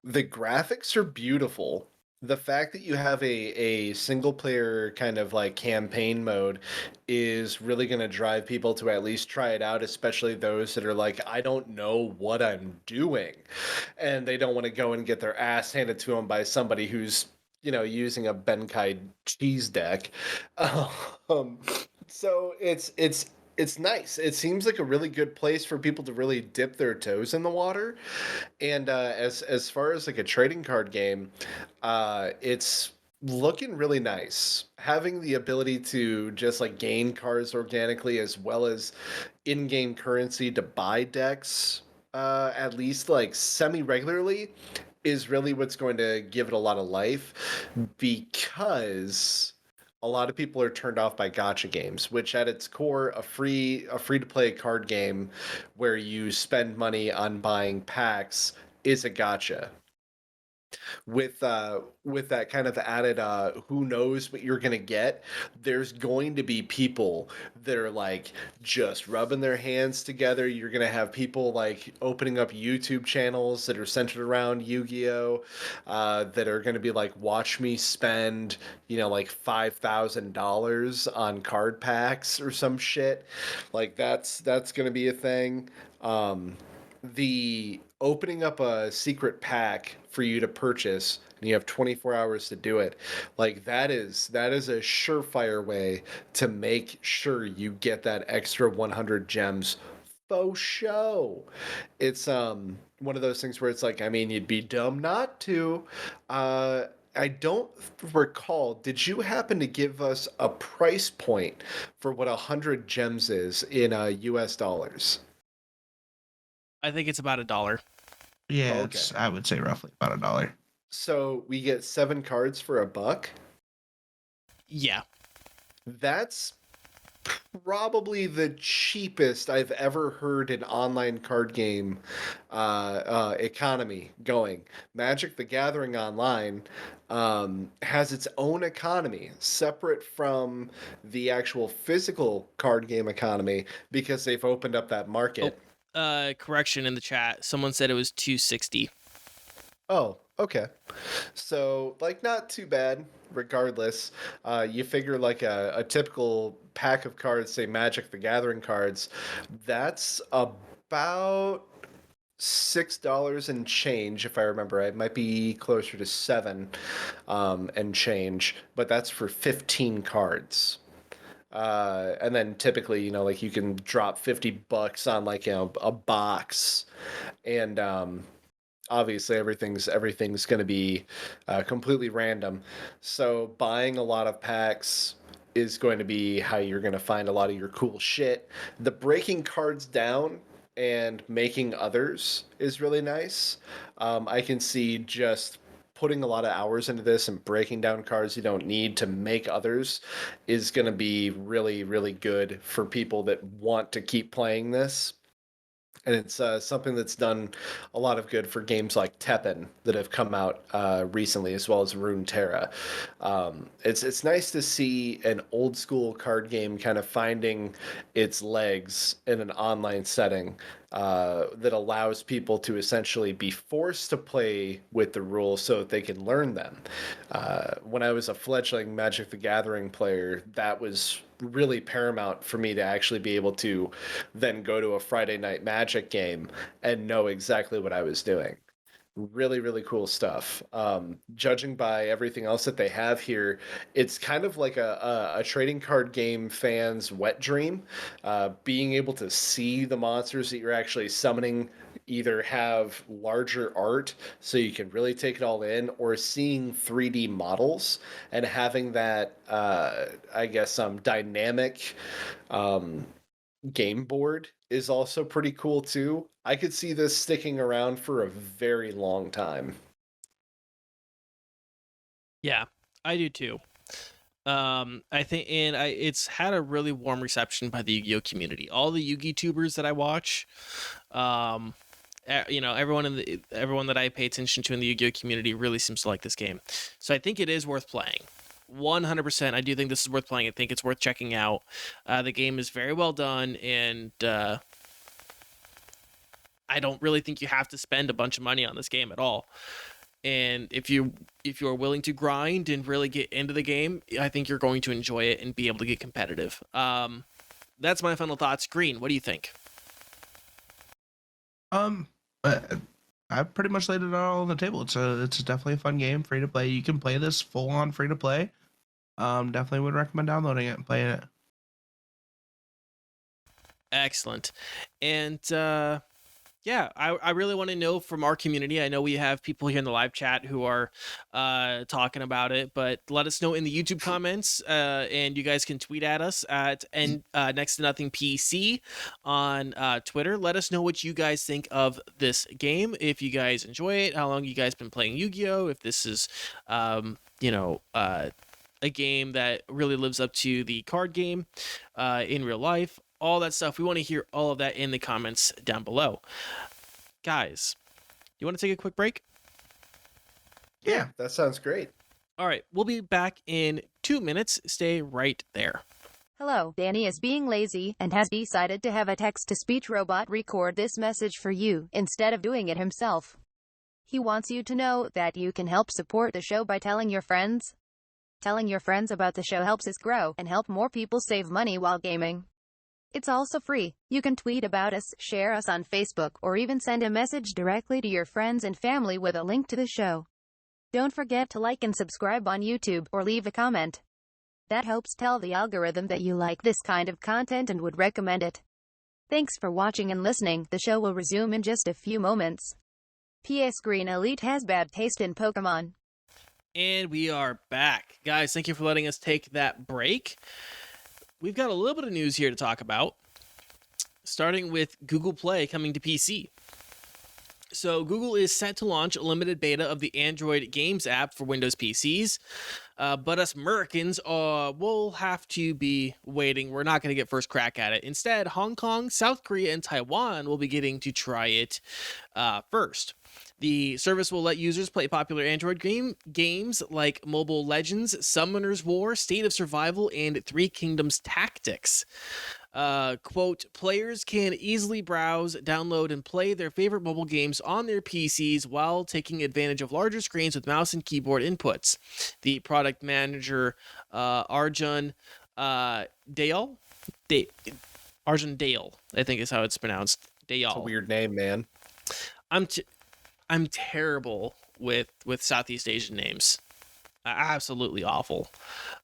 the graphics are beautiful. The fact that you have a single player kind of like campaign mode is really going to drive people to at least try it out, especially those that are like, I don't know what I'm doing. And they don't want to go and get their ass handed to them by somebody who's, using a Benkai cheese deck. Um, so it's it's nice. It seems like a really good place for people to really dip their toes in the water. And as far as like a trading card game, it's looking really nice. Having the ability to just like gain cards organically as well as in-game currency to buy decks at least like semi-regularly is really what's going to give it a lot of life because a lot of people are turned off by gacha games, which at its core a free to play card game where you spend money on buying packs is a gacha with that kind of added who knows what you're gonna get. There's going to be people that are like just rubbing their hands together. You're gonna have people like opening up YouTube channels that are centered around Yu-Gi-Oh, that are gonna be like, watch me spend, like $5,000 on card packs or some shit. Like that's gonna be a thing. The opening up a secret pack for you to purchase and you have 24 hours to do it, like that is a surefire way to make sure you get that extra 100 gems faux show. It's one of those things where it's like, I mean, you'd be dumb not to. I don't recall, did you happen to give us a price point for what 100 gems is in US dollars? I think it's about $1. Yeah, Okay. it's I would say roughly about $1. So we get 7 cards for $1. Yeah. That's probably the cheapest I've ever heard an online card game economy going. Magic the Gathering Online has its own economy separate from the actual physical card game economy because they've opened up that market. Correction in the chat. Someone said it was 260. Oh, okay. So, like, not too bad, regardless. You figure, like, a typical pack of cards, say Magic the Gathering cards, that's about $6 and change, if I remember right. It might be closer to 7 and change, but that's for 15 cards. And then typically, like you can drop $50 on like a box, and obviously everything's going to be completely random. So buying a lot of packs is going to be how you're going to find a lot of your cool shit. The breaking cards down and making others is really nice. I can see just putting a lot of hours into this and breaking down cards you don't need to make others is going to be really, really good for people that want to keep playing this. And it's something that's done a lot of good for games like Teppen that have come out recently, as well as Runeterra. It's nice to see an old school card game kind of finding its legs in an online setting that allows people to essentially be forced to play with the rules so that they can learn them. When I was a fledgling Magic the Gathering player, that was really paramount for me to actually be able to then go to a Friday night Magic game and know exactly what I was doing. Really, really cool stuff. Judging by everything else that they have here, it's kind of like a trading card game fan's wet dream. Being able to see the monsters that you're actually summoning either have larger art so you can really take it all in, or seeing 3D models and having that, I guess, dynamic game board is also pretty cool too. I could see this sticking around for a very long time. Yeah, I do too. I think, and it's had a really warm reception by the Yu-Gi-Oh community. All the Yu-Gi tubers that I watch, everyone that I pay attention to in the Yu-Gi-Oh community really seems to like this game. So I think it is worth playing. 100%. I do think this is worth playing. I think it's worth checking out. The game is very well done, and I don't really think you have to spend a bunch of money on this game at all. And if you are willing to grind and really get into the game, I think you're going to enjoy it and be able to get competitive. That's my final thoughts. Green, what do you think? I pretty much laid it all on the table. It's definitely a fun game, free to play. You can play this full on free to play. Definitely would recommend downloading it and playing it. Excellent. And yeah, I really want to know from our community. I know we have people here in the live chat who are talking about it, but let us know in the YouTube comments, and you guys can tweet at us at next to nothing PC on Twitter. Let us know what you guys think of this game. If you guys enjoy it, how long you guys been playing Yu-Gi-Oh? If this is, a game that really lives up to the card game in real life. All that stuff. We want to hear all of that in the comments down below. Guys, you want to take a quick break? Yeah. That sounds great. All right, we'll be back in 2 minutes. Stay right there. Hello, Danie is being lazy and has decided to have a text-to-speech robot record this message for you instead of doing it himself. He wants you to know that you can help support the show by telling your friends. Telling your friends about the show helps us grow and help more people save money while gaming. It's also free. You can tweet about us, share us on Facebook, or even send a message directly to your friends and family with a link to the show. Don't forget to like and subscribe on YouTube or leave a comment. That helps tell the algorithm that you like this kind of content and would recommend it. Thanks for watching and listening. The show will resume in just a few moments. PS Green Elite has bad taste in Pokemon. And we are back. Guys, thank you for letting us take that break. We've got a little bit of news here to talk about, starting with Google Play coming to PC. So Google is set to launch a limited beta of the Android Games app for Windows PCs, but us Americans will have to be waiting. We're not going to get first crack at it. Instead, Hong Kong, South Korea, and Taiwan will be getting to try it first. The service will let users play popular Android games like Mobile Legends, Summoner's War, State of Survival, and Three Kingdoms Tactics. Quote, players can easily browse, download, and play their favorite mobile games on their PCs while taking advantage of larger screens with mouse and keyboard inputs. The product manager, Arjun Dale, Arjun Dale, I think is how it's pronounced. Dale. It's a weird name, man. I'm terrible with Southeast Asian names. Absolutely awful.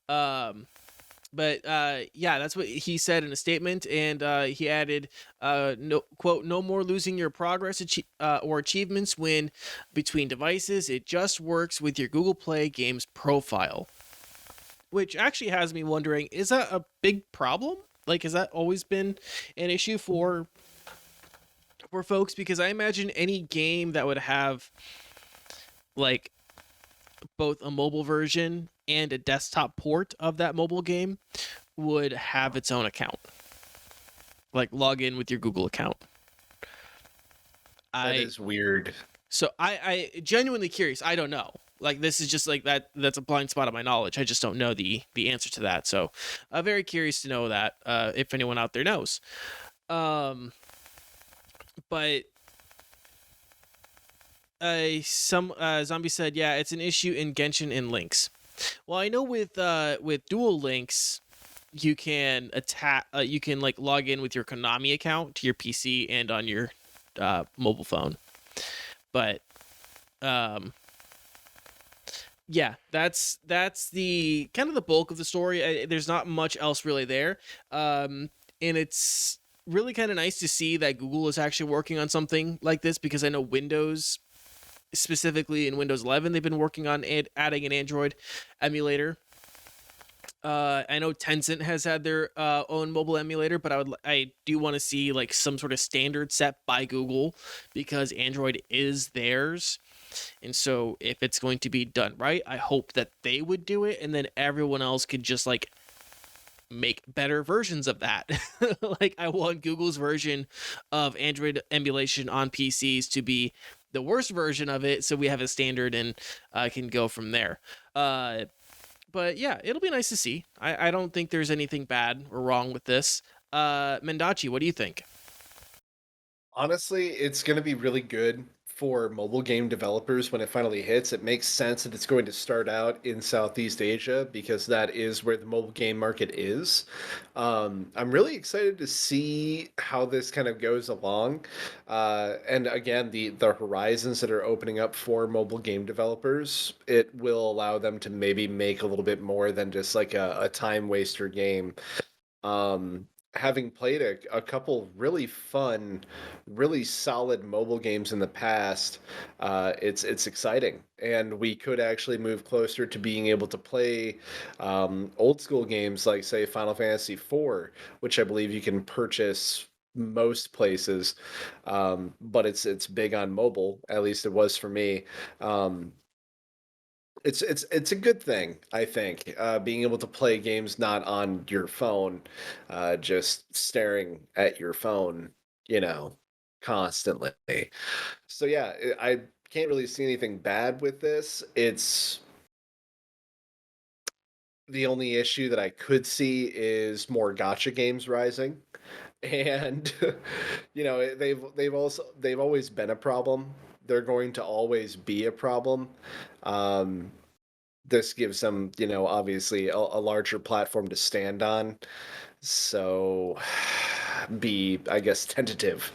But yeah, that's what he said in a statement, and he added, "No quote, no more losing your progress or achievements when between devices. It just works with your Google Play Games profile." Which actually has me wondering: is that a big problem? Like, has that always been an issue for folks? Because I imagine any game that would have like both a mobile version and a desktop port of that mobile game would have its own account. Like, log in with your Google account. That is weird. So I genuinely curious. I don't know. Like, this is just like that's a blind spot of my knowledge. I just don't know the answer to that. So I'm very curious to know that, if anyone out there knows. But some zombie said, yeah, it's an issue in Genshin and Links. Well, I know with Duel Links, you can like log in with your Konami account to your PC and on your mobile phone. But yeah, that's the kind of the bulk of the story. There's not much else really there. And it's really kind of nice to see that Google is actually working on something like this, because I know Windows, specifically in Windows 11, they've been working on adding an Android emulator. I know Tencent has had their own mobile emulator, but I do want to see like some sort of standard set by Google, because Android is theirs. And so if it's going to be done right, I hope that they would do it, and then everyone else could just like make better versions of that. Like, I want Google's version of Android emulation on PCs to be the worst version of it, so we have a standard and can go from there. But yeah, it'll be nice to see. I don't think there's anything bad or wrong with this. Mendacii, what do you think? Honestly, it's going to be really good for mobile game developers when it finally hits. It makes sense that it's going to start out in Southeast Asia, because that is where the mobile game market is. I'm really excited to see how this kind of goes along. And again, the horizons that are opening up for mobile game developers, it will allow them to maybe make a little bit more than just like a time waster game. having played a couple really fun, really solid mobile games in the past, it's exciting, and we could actually move closer to being able to play old school games like, say, Final Fantasy IV, which I believe you can purchase most places, but it's big on mobile. At least it was for me. Um, it's a good thing, I think, being able to play games not on your phone, just staring at your phone, you know, constantly. So yeah, I can't really see anything bad with this. It's the only issue that I could see is more gotcha games rising, and they've always been a problem. They're going to always be a problem. Um, this gives them, obviously a larger platform to stand on. So be, I guess, tentative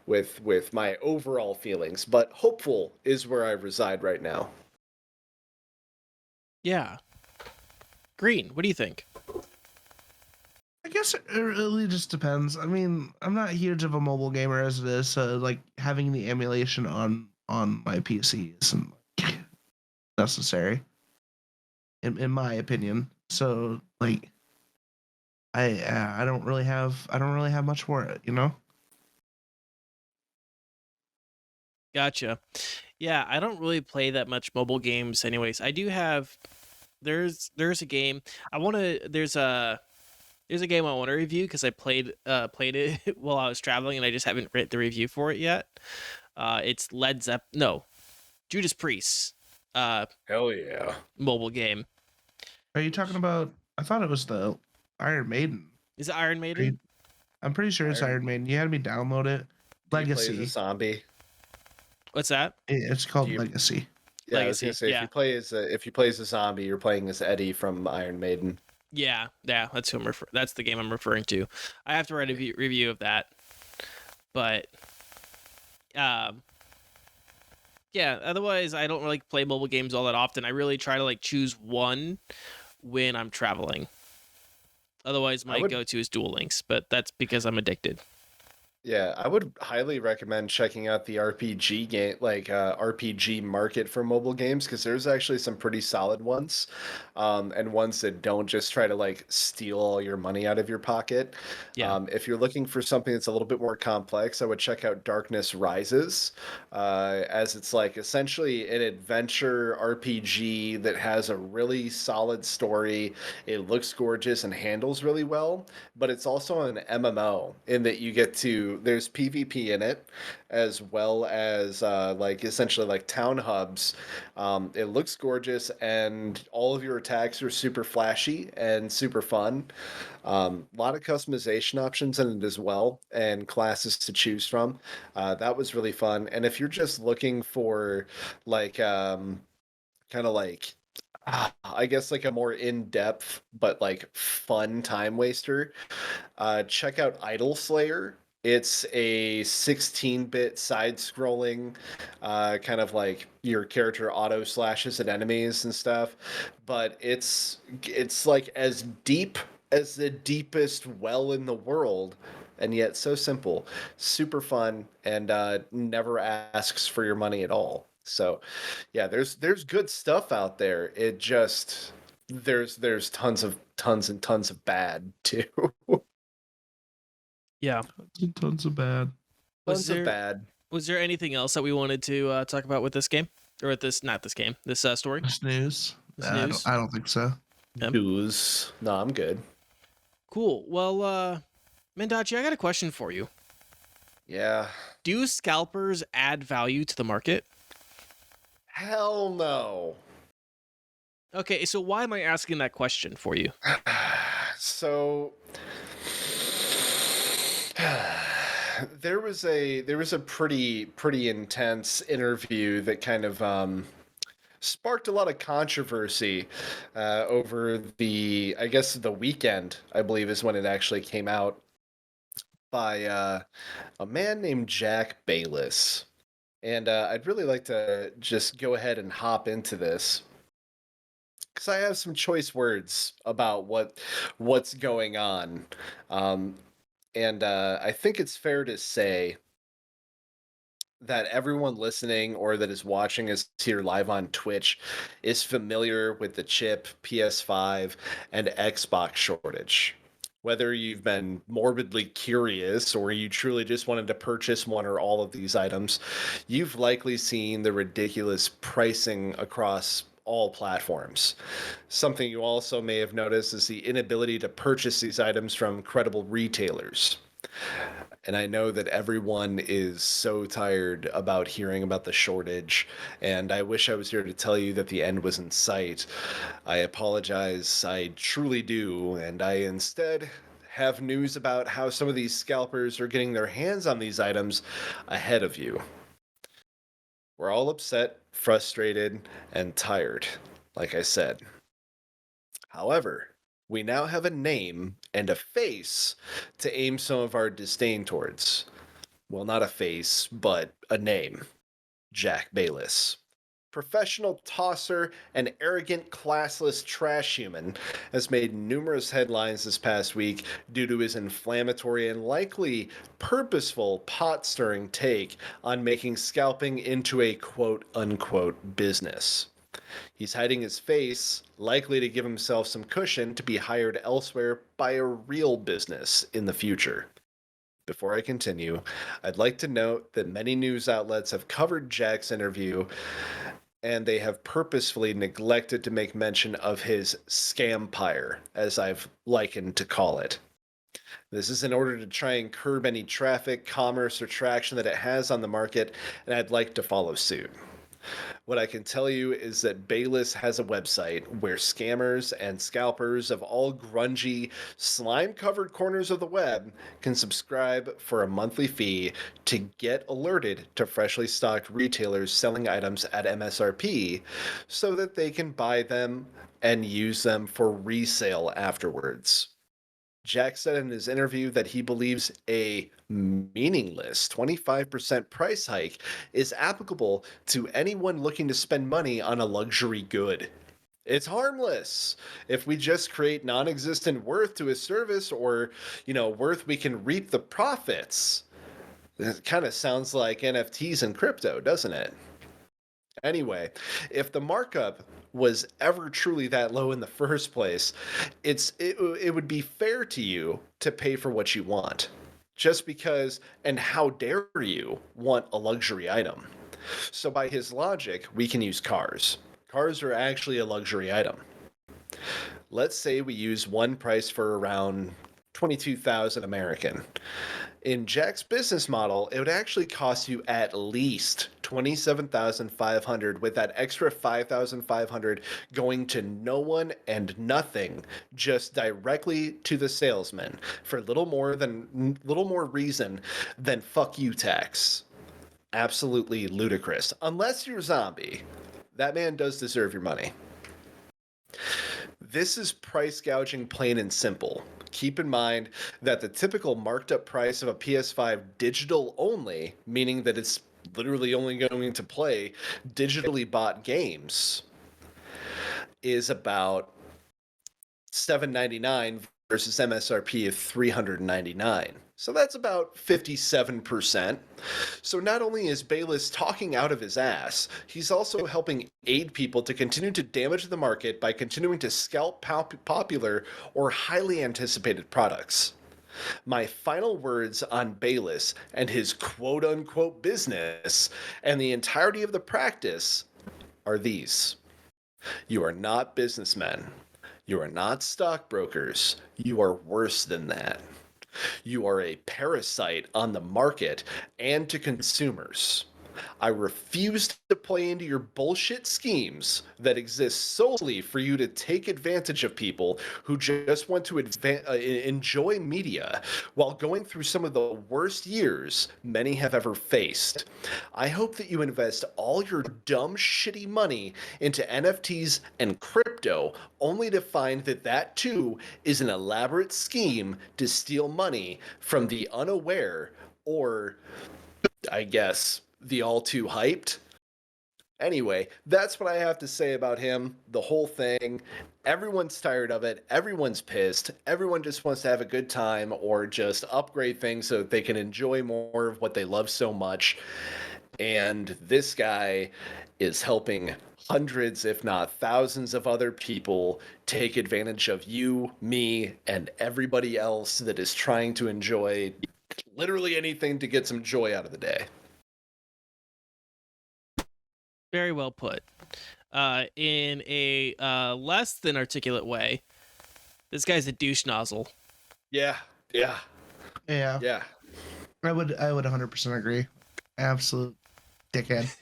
with my overall feelings, but hopeful is where I reside right now. Yeah. Green, what do you think? I guess it really just depends. I mean, I'm not huge of a mobile gamer as it is, so like having the emulation on my PC isn't like, necessary, in my opinion. So like, I don't really have much for it, you know. Gotcha. Yeah, I don't really play that much mobile games anyways. I do have there's a game I want to there's a game I want to review because I played it while I was traveling and I just haven't read the review for it yet. It's Judas Priest Hell yeah. mobile game. Are you talking about? I thought it was the Iron Maiden. Is it Iron Maiden? I'm pretty sure it's Iron- Iron Maiden. You had me download it. Do you play as a Legacy. zombie? What's that? It's called Do you- Legacy. Yeah, I was gonna Legacy, say yeah. if you play as a zombie, you're playing as Eddie from Iron Maiden. Yeah, that's who that's the game I'm referring to. I have to write a review of that. But yeah, otherwise I don't really play mobile games all that often. I really try to like choose one when I'm traveling. Otherwise my go-to is Duel Links, but that's because I'm addicted. Yeah, I would highly recommend checking out the RPG game, like RPG market for mobile games, because there's actually some pretty solid ones, and ones that don't just try to like steal all your money out of your pocket. Yeah. If you're looking for something that's a little bit more complex, I would check out Darkness Rises, as it's like essentially an adventure RPG that has a really solid story. It looks gorgeous and handles really well, but it's also an MMO in that you get to there's PvP in it, as well as like essentially like town hubs. It looks gorgeous, and all of your attacks are super flashy and super fun. A lot of customization options in it as well, and classes to choose from. That was really fun. And if you're just looking for like kind of like I guess like a more in-depth but like fun time waster, check out Idol Slayer. It's a 16-bit side-scrolling, kind of like your character auto slashes at enemies and stuff, but it's like as deep as the deepest well in the world, and yet so simple, super fun, and never asks for your money at all. So, yeah, there's good stuff out there. It just there's tons and tons of bad too. Yeah. Tons of bad. Was Tons of there bad. was there anything else that we wanted to talk about with this game? Or with this not this game, this story? This news. This news? I don't think so. Yep. News. No, I'm good. Cool. Well, Mendacii, I got a question for you. Yeah. Do scalpers add value to the market? Hell no. Okay, so why am I asking that question for you? So there was a pretty intense interview that kind of sparked a lot of controversy over I guess the weekend, I believe is when it actually came out, by a man named Jack Bayless. And I'd really like to just go ahead and hop into this, because I have some choice words about what's going on. Um, And I think it's fair to say that everyone listening or that is watching us here live on Twitch is familiar with the chip, PS5, and Xbox shortage. Whether you've been morbidly curious or you truly just wanted to purchase one or all of these items, you've likely seen the ridiculous pricing across all platforms. Something you also may have noticed is the inability to purchase these items from credible retailers. And I know that everyone is so tired about hearing about the shortage, and I wish I was here to tell you that the end was in sight. I apologize, I truly do, and I instead have news about how some of these scalpers are getting their hands on these items ahead of you. We're all upset, frustrated, and tired, like I said. However, we now have a name and a face to aim some of our disdain towards. Well, not a face, but a name. Jack Bayless. Professional tosser and arrogant, classless trash human has made numerous headlines this past week due to his inflammatory and likely purposeful pot-stirring take on making scalping into a quote-unquote business. He's hiding his face, likely to give himself some cushion to be hired elsewhere by a real business in the future. Before I continue, I'd like to note that many news outlets have covered Jack's interview and they have purposefully neglected to make mention of his scampire, as I've likened to call it. This is in order to try and curb any traffic, commerce, or traction that it has on the market, and I'd like to follow suit. What I can tell you is that Bayless has a website where scammers and scalpers of all grungy, slime-covered corners of the web can subscribe for a monthly fee to get alerted to freshly stocked retailers selling items at MSRP so that they can buy them and use them for resale afterwards. Jack said in his interview that he believes a meaningless 25% price hike is applicable to anyone looking to spend money on a luxury good. It's harmless if we just create non-existent worth to a service or, worth we can reap the profits. It kind of sounds like NFTs and crypto, doesn't it? Anyway, if the markup was ever truly that low in the first place, it would be fair to you to pay for what you want. Just because, and how dare you want a luxury item? So by his logic, we can use cars. Cars are actually a luxury item. Let's say we use one price for around 22,000 American. In Jack's business model, it would actually cost you at least 27,500, with that extra 5,500 going to no one and nothing, just directly to the salesman for little more reason than fuck you tax. Absolutely ludicrous. Unless you're a zombie. That man does deserve your money. This is price gouging plain and simple. Keep in mind that the typical marked up price of a PS5 digital only, meaning that it's literally only going to play digitally bought games, is about $799 versus MSRP of $399. So that's about 57%. So not only is Bayless talking out of his ass, he's also helping aid people to continue to damage the market by continuing to scalp popular or highly anticipated products. My final words on Bayless and his quote-unquote business and the entirety of the practice are these. You are not businessmen. You are not stockbrokers. You are worse than that. You are a parasite on the market and to consumers. I refuse to play into your bullshit schemes that exist solely for you to take advantage of people who just want to enjoy media while going through some of the worst years many have ever faced. I hope that you invest all your dumb, shitty money into NFTs and crypto only to find that that too is an elaborate scheme to steal money from the unaware or, I guess, the all too hyped. Anyway, that's what I have to say about him. The whole thing. Everyone's tired of it. Everyone's pissed. Everyone just wants to have a good time or just upgrade things so that they can enjoy more of what they love so much. And this guy is helping hundreds, if not thousands, of other people take advantage of you, me, and everybody else that is trying to enjoy literally anything to get some joy out of the day. Very well put. In a less than articulate way, this guy's a douche nozzle. Yeah, yeah, Yeah, yeah. I would 100% agree. Absolute dickhead.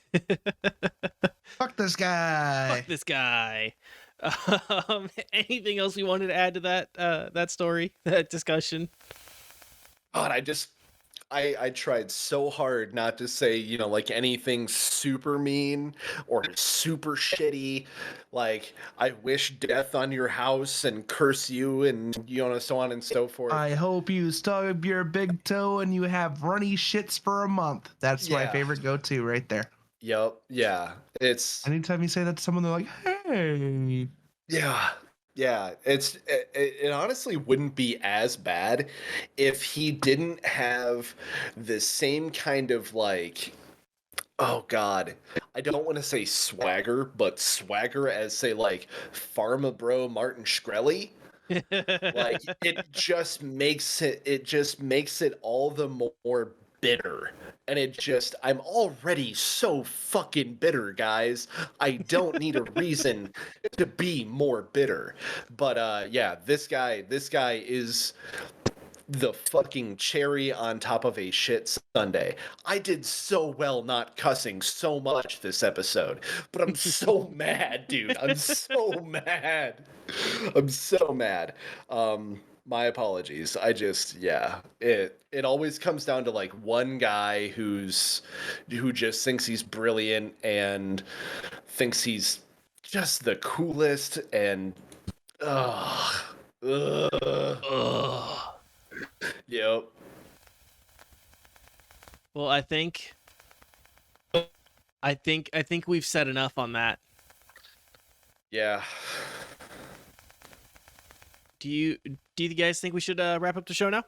Fuck this guy. Fuck this guy. Anything else we wanted to add to that story, that discussion? God, I tried so hard not to say, like anything super mean or super shitty. Like, I wish death on your house and curse you and, so on and so forth. I hope you stub your big toe and you have runny shits for a month. That's my Yeah. favorite go-to right there. Yep. Yeah. It's, Anytime you say that to someone, they're like, hey. yeah. Yeah. It honestly wouldn't be as bad if he didn't have the same kind of like, oh God, I don't want to say swagger, but swagger as say like Pharma Bro Martin Shkreli. Like it just makes it all the more bitter. And I'm already so fucking bitter, guys. I don't need a reason to be more bitter. But yeah, this guy is the fucking cherry on top of a shit sundae. I did so well not cussing so much this episode, but I'm so mad, dude. I'm so mad. I'm so mad. My apologies. It always comes down to like one guy who just thinks he's brilliant and thinks he's just the coolest and ugh. Yep. Well, I think we've said enough on that. Yeah. Do you guys think we should wrap up the show now?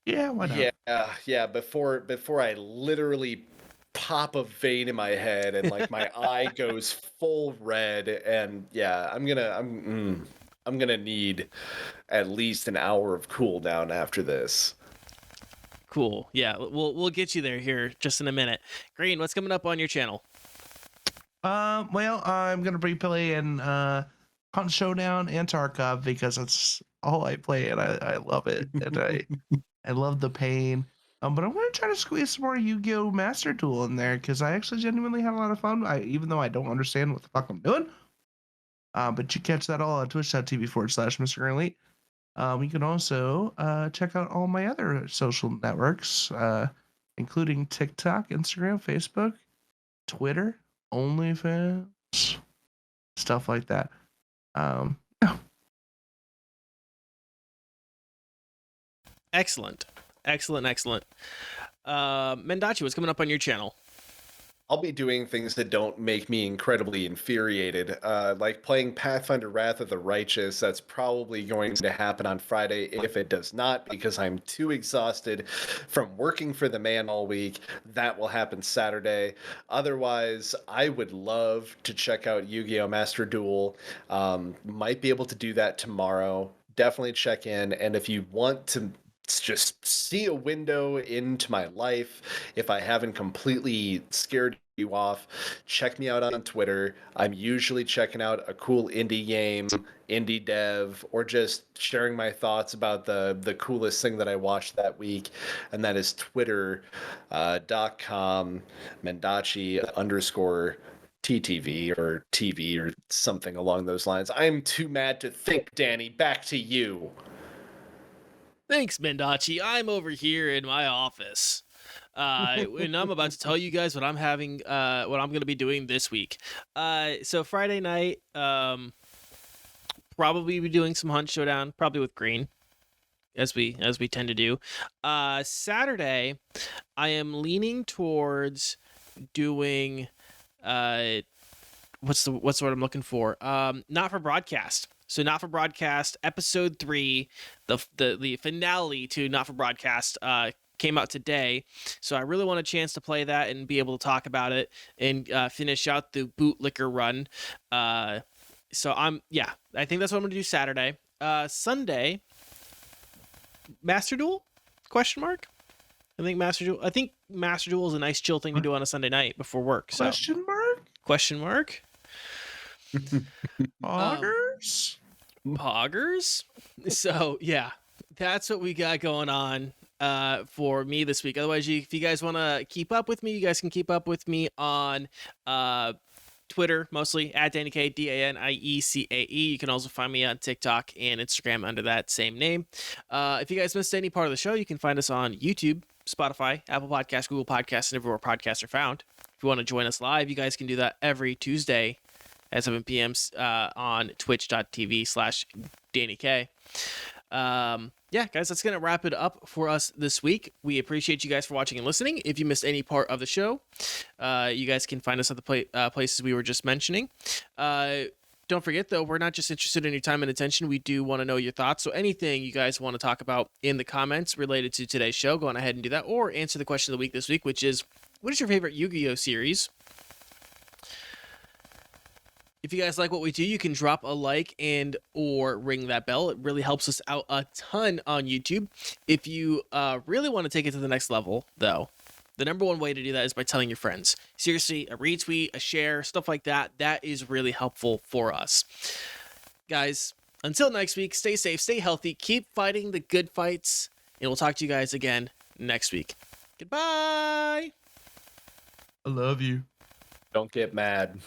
Yeah, why not? Yeah. Before I literally pop a vein in my head and like my eye goes full red and yeah, I'm gonna need at least an hour of cooldown after this. Cool. Yeah, we'll get you there here just in a minute. Green, what's coming up on your channel? Well, I'm gonna be playing Hunt Showdown and Tarkov because that's all I play and I love it and I love the pain. But I'm gonna try to squeeze some more Yu-Gi-Oh Master Duel in there because I actually genuinely had a lot of fun. Even though I don't understand what the fuck I'm doing. But you catch that all on twitch.tv/Mr. Green Elite. You can also check out all my other social networks, including TikTok, Instagram, Facebook, Twitter, OnlyFans, stuff like that. Yeah. Excellent. Mendacii, what's coming up on your channel? I'll be doing things that don't make me incredibly infuriated, like playing Pathfinder Wrath of the Righteous. That's probably going to happen on Friday if it does not, because I'm too exhausted from working for the man all week. That will happen Saturday. Otherwise, I would love to check out Yu-Gi-Oh! Master Duel. Might be able to do that tomorrow. Definitely check in. And if you want to just see a window into my life, if I haven't completely scared you off, check me out on Twitter. I'm usually checking out a cool indie game, indie dev, or just sharing my thoughts about the coolest thing that I watched that week, and that is twitter.com Mendacii _TTV or TV or something along those lines. I'm too mad to think, Danie. Back to you. Thanks, Mendacii. I'm over here in my office. And I'm about to tell you guys what I'm having, what I'm going to be doing this week. So Friday night, probably be doing some Hunt Showdown, probably with Green, as we tend to do. Saturday, I am leaning towards doing what's the word I'm looking for? Not for broadcast. So Not for Broadcast episode 3, the finale to Not for Broadcast came out today. So I really want a chance to play that and be able to talk about it and finish out the bootlicker run. So I think that's what I'm gonna do Saturday. Sunday, Master Duel? Question mark. I think Master Duel is a nice chill thing to do on a Sunday night before work. So Question mark? Poggers? Poggers? So yeah, that's what we got going on for me this week. Otherwise, if you guys want to keep up with me, you guys can keep up with me on Twitter, mostly at Danie K, DANIECAE. You can also find me on TikTok and Instagram under that same name. If you guys missed any part of the show, you can find us on YouTube, Spotify, Apple Podcasts, Google Podcasts, and everywhere podcasts are found. If you want to join us live, you guys can do that every Tuesday at 7 p.m. On twitch.tv/DanieK. Yeah, guys, that's going to wrap it up for us this week. We appreciate you guys for watching and listening. If you missed any part of the show, you guys can find us at the places we were just mentioning. Don't forget, though, we're not just interested in your time and attention. We do want to know your thoughts. So anything you guys want to talk about in the comments related to today's show, go on ahead and do that. Or answer the question of the week this week, which is, what is your favorite Yu-Gi-Oh series? If you guys like what we do, you can drop a like and or ring that bell. It really helps us out a ton on YouTube. If you really want to take it to the next level, though, the number one way to do that is by telling your friends. Seriously, a retweet, a share, stuff like that. That is really helpful for us. Guys, until next week, stay safe, stay healthy, keep fighting the good fights, and we'll talk to you guys again next week. Goodbye! I love you. Don't get mad.